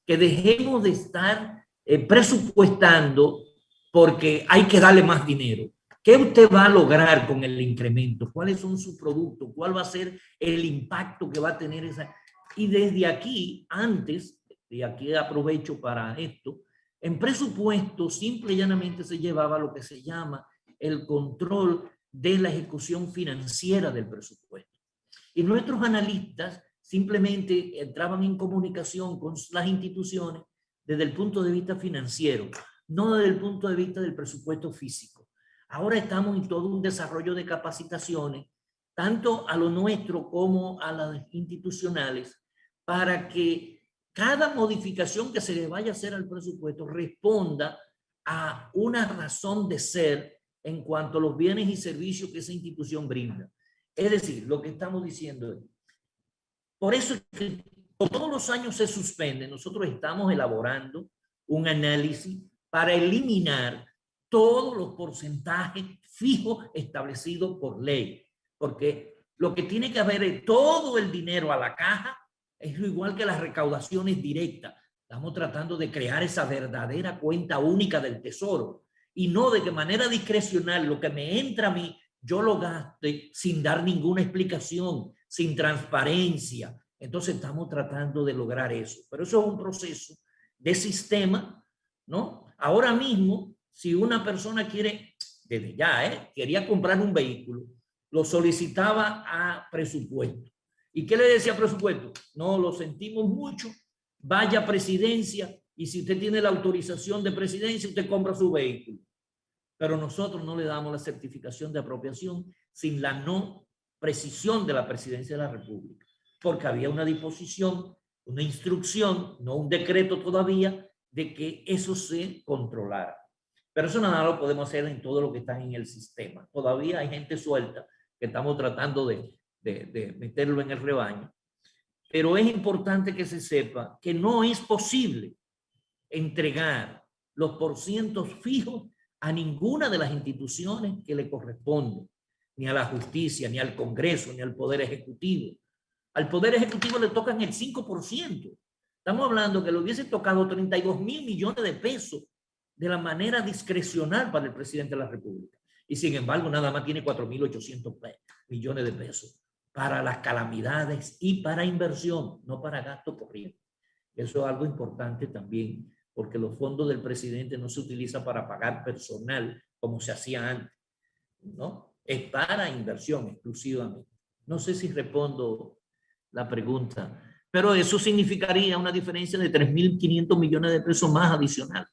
que dejemos de estar presupuestando porque hay que darle más dinero. ¿Qué usted va a lograr con el incremento? ¿Cuáles son sus productos? ¿Cuál va a ser el impacto que va a tener esa? Y desde aquí, antes, y aquí aprovecho para esto, en presupuesto simple y llanamente se llevaba lo que se llama el control de la ejecución financiera del presupuesto. Y nuestros analistas simplemente entraban en comunicación con las instituciones desde el punto de vista financiero, no desde el punto de vista del presupuesto físico. Ahora estamos en todo un desarrollo de capacitaciones, tanto a lo nuestro como a las institucionales, para que cada modificación que se le vaya a hacer al presupuesto responda a una razón de ser en cuanto a los bienes y servicios que esa institución brinda. Es decir, lo que estamos diciendo es, por eso es que todos los años se suspende, nosotros estamos elaborando un análisis para eliminar todos los porcentajes fijos establecidos por ley, porque lo que tiene que haber es todo el dinero a la caja, es igual que las recaudaciones directas. Estamos tratando de crear esa verdadera cuenta única del tesoro y no de que manera discrecional lo que me entra a mí, yo lo gaste sin dar ninguna explicación, sin transparencia. Entonces estamos tratando de lograr eso, pero eso es un proceso de sistema, ¿no? Ahora mismo, si una persona quiere, desde ya, quería comprar un vehículo, lo solicitaba a presupuesto. ¿Y qué le decía a presupuesto? No, lo sentimos mucho, vaya a presidencia y si usted tiene la autorización de presidencia, usted compra su vehículo. Pero nosotros no le damos la certificación de apropiación sin la no precisión de la presidencia de la República, porque había una disposición, una instrucción, no un decreto todavía, de que eso se controlara. Pero eso nada lo podemos hacer en todo lo que está en el sistema. Todavía hay gente suelta que estamos tratando de meterlo en el rebaño. Pero es importante que se sepa que no es posible entregar los porcientos fijos a ninguna de las instituciones que le corresponden, ni a la justicia, ni al Congreso, ni al Poder Ejecutivo. Al Poder Ejecutivo le tocan el 5%. Estamos hablando que le hubiese tocado 32.000 millones de pesos de la manera discrecional para el presidente de la República. Y sin embargo, nada más tiene 4.800 millones de pesos para las calamidades y para inversión, no para gasto corriente. Eso es algo importante también, porque los fondos del presidente no se utilizan para pagar personal como se hacía antes, ¿no? Es para inversión exclusivamente. No sé si respondo la pregunta, pero eso significaría una diferencia de 3.500 millones de pesos más adicional.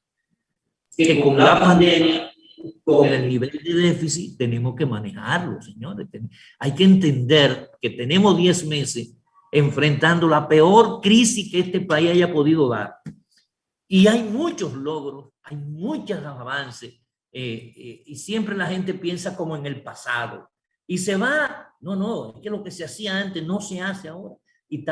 Que con la pandemia, con el nivel de déficit, tenemos que manejarlo, señores. Hay que entender que tenemos 10 meses enfrentando la peor crisis que este país haya podido dar. Y hay muchos logros, hay muchos avances, y siempre la gente piensa como en el pasado. Y se va, no, es que lo que se hacía antes no se hace ahora. Y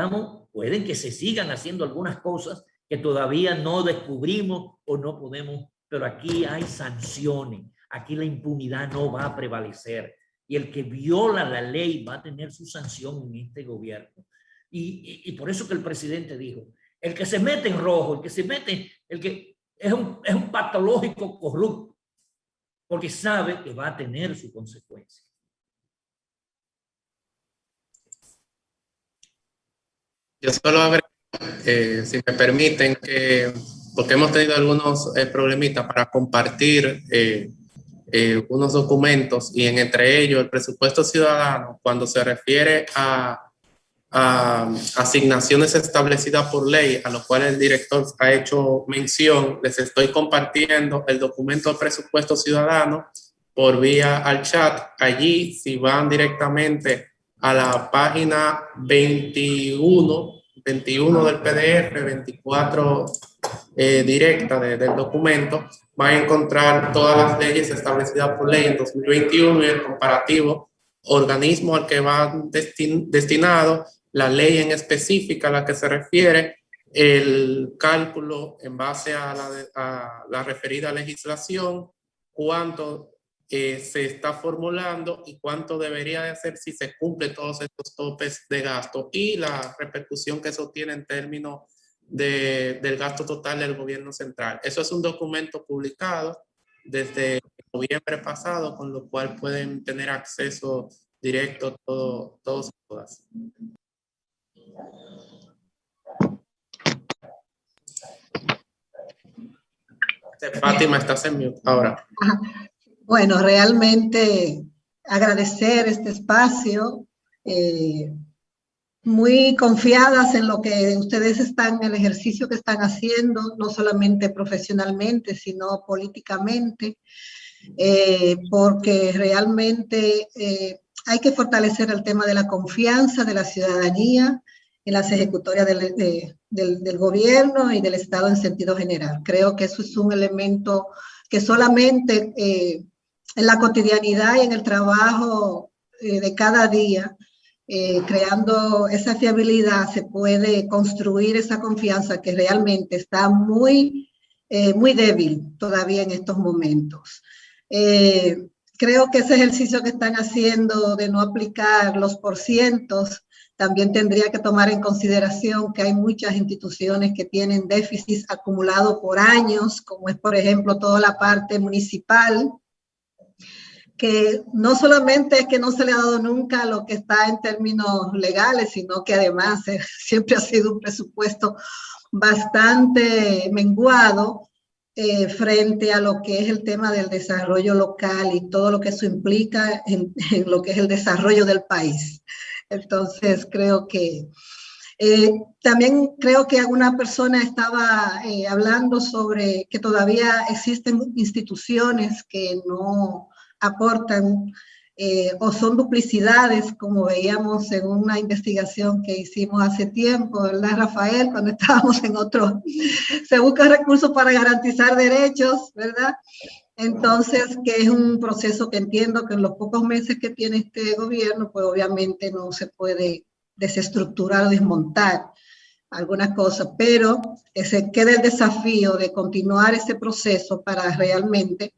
pueden que se sigan haciendo algunas cosas que todavía no descubrimos o no podemos, pero aquí hay sanciones, aquí la impunidad no va a prevalecer. Y el que viola la ley va a tener su sanción en este gobierno. Y por eso que el presidente dijo, el que se mete en rojo, el que es un patológico corrupto, porque sabe que va a tener su consecuencia. Yo solo agrego, si me permiten, porque hemos tenido algunos problemitas para compartir unos documentos, y entre ellos el presupuesto ciudadano, cuando se refiere a asignaciones establecidas por ley, a lo cual el director ha hecho mención. Les estoy compartiendo el documento de presupuesto ciudadano por vía al chat. Allí, si van directamente a la página 21 del PDF, 24 directa del documento, van a encontrar todas las leyes establecidas por ley en 2021 y el comparativo, organismo al que van destinado, la ley en específica a la que se refiere, el cálculo en base a la referida legislación, cuánto se está formulando y cuánto debería de hacer si se cumplen todos estos topes de gasto, y la repercusión que eso tiene en términos del gasto total del gobierno central. Eso es un documento publicado desde noviembre pasado, con lo cual pueden tener acceso directo todos y todas. Fátima, estás en mute ahora. Bueno, realmente agradecer este espacio, muy confiadas en lo que ustedes están, el ejercicio que están haciendo, no solamente profesionalmente, sino políticamente, porque realmente hay que fortalecer el tema de la confianza de la ciudadanía en las ejecutorias del gobierno y del Estado en sentido general. Creo que eso es un elemento que solamente en la cotidianidad y en el trabajo de cada día, creando esa fiabilidad, se puede construir esa confianza que realmente está muy débil todavía en estos momentos. Creo que ese ejercicio que están haciendo de no aplicar los porcientos también tendría que tomar en consideración que hay muchas instituciones que tienen déficits acumulados por años, como es, por ejemplo, toda la parte municipal, que no solamente es que no se le ha dado nunca lo que está en términos legales, sino que además siempre ha sido un presupuesto bastante menguado frente a lo que es el tema del desarrollo local y todo lo que eso implica en lo que es el desarrollo del país. Entonces, creo que también creo que alguna persona estaba hablando sobre que todavía existen instituciones que no aportan o son duplicidades, como veíamos en una investigación que hicimos hace tiempo, ¿verdad, Rafael? Cuando estábamos en otro, se buscan recursos para garantizar derechos, ¿verdad? Entonces, que es un proceso que entiendo que en los pocos meses que tiene este gobierno, pues obviamente no se puede desestructurar o desmontar algunas cosas, pero se queda el desafío de continuar ese proceso para realmente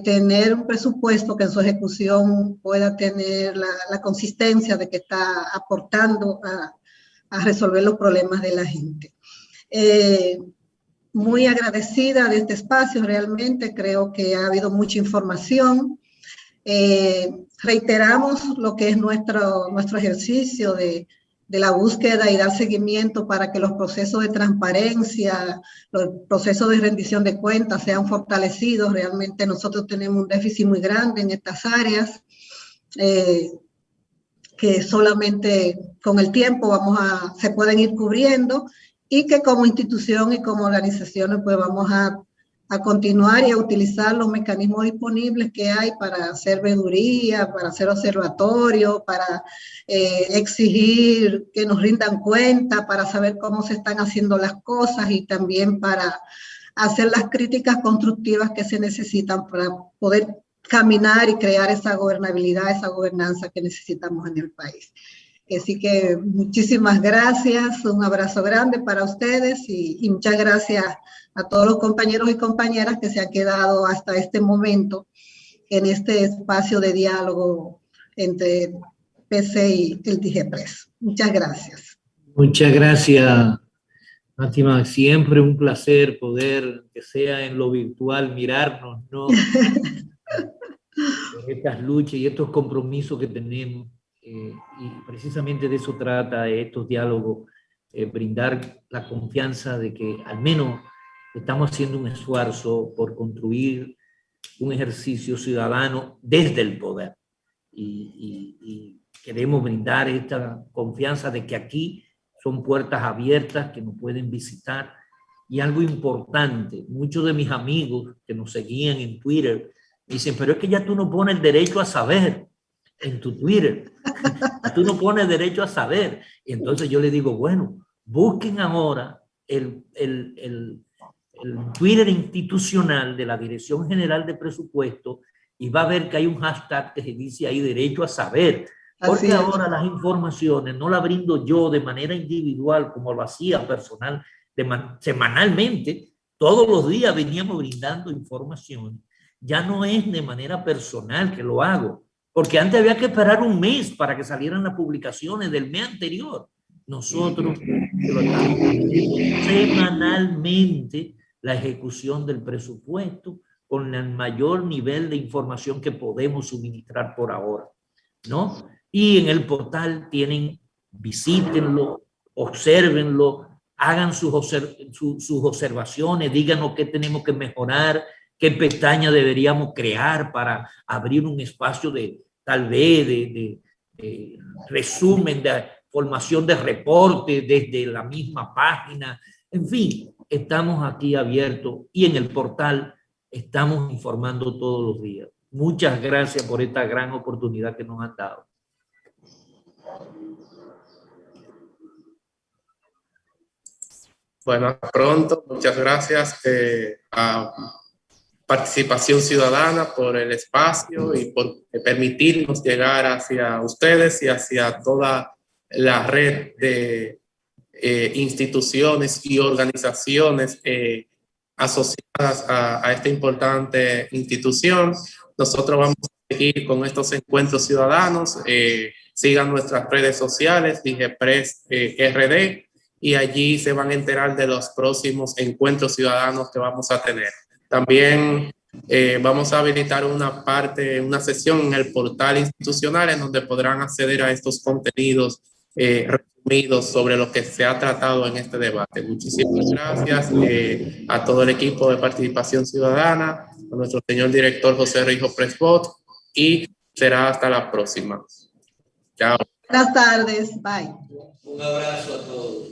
tener un presupuesto que en su ejecución pueda tener la consistencia de que está aportando a resolver los problemas de la gente. Muy agradecida de este espacio, realmente creo que ha habido mucha información. Reiteramos lo que es nuestro ejercicio de la búsqueda y dar seguimiento para que los procesos de transparencia, los procesos de rendición de cuentas sean fortalecidos. Realmente nosotros tenemos un déficit muy grande en estas áreas, que solamente con el tiempo se pueden ir cubriendo, y que como institución y como organizaciones pues vamos a continuar y a utilizar los mecanismos disponibles que hay para hacer veeduría, para hacer observatorio, para exigir que nos rindan cuenta, para saber cómo se están haciendo las cosas y también para hacer las críticas constructivas que se necesitan para poder caminar y crear esa gobernabilidad, esa gobernanza que necesitamos en el país. Así que muchísimas gracias, un abrazo grande para ustedes y muchas gracias a todos los compañeros y compañeras que se han quedado hasta este momento en este espacio de diálogo entre PC y el DIGEPRES. Muchas gracias. Muchas gracias, Fátima. Siempre un placer poder, que sea en lo virtual, mirarnos, ¿no? Estas luchas y estos compromisos que tenemos. Y precisamente de eso trata estos diálogos, brindar la confianza de que al menos estamos haciendo un esfuerzo por construir un ejercicio ciudadano desde el poder. Y queremos brindar esta confianza de que aquí son puertas abiertas que nos pueden visitar. Y algo importante, muchos de mis amigos que nos seguían en Twitter dicen, pero es que ya tú no pones el derecho a saber en tu Twitter. Tú no pones derecho a saber. Y entonces yo le digo, bueno, busquen ahora el Twitter institucional de la Dirección General de Presupuesto y va a ver que hay un hashtag que dice ahí derecho a saber. Porque ahora las informaciones no las brindo yo de manera individual como lo hacía personal, semanalmente. Todos los días veníamos brindando información. Ya no es de manera personal que lo hago. Porque antes había que esperar un mes para que salieran las publicaciones del mes anterior. Nosotros lo estamos haciendo semanalmente, la ejecución del presupuesto con el mayor nivel de información que podemos suministrar por ahora, ¿no? Y en el portal visítenlo, obsérvenlo, hagan sus observaciones, díganos qué tenemos que mejorar, qué pestaña deberíamos crear para abrir un espacio de tal vez de resumen, de formación de reporte desde la misma página. En fin, estamos aquí abiertos y en el portal estamos informando todos los días. Muchas gracias por esta gran oportunidad que nos han dado. Bueno, hasta pronto. Muchas gracias a Participación Ciudadana por el espacio y por permitirnos llegar hacia ustedes y hacia toda la red de instituciones y organizaciones asociadas a esta importante institución. Nosotros vamos a seguir con estos encuentros ciudadanos. Sigan nuestras redes sociales, DIGEPRES RD, y allí se van a enterar de los próximos encuentros ciudadanos que vamos a tener. También vamos a habilitar una sesión en el portal institucional en donde podrán acceder a estos contenidos resumidos sobre lo que se ha tratado en este debate. Muchísimas gracias a todo el equipo de Participación Ciudadana, a nuestro señor director José Rijo Presbot, y será hasta la próxima. Chao. Buenas tardes. Bye. Un abrazo a todos.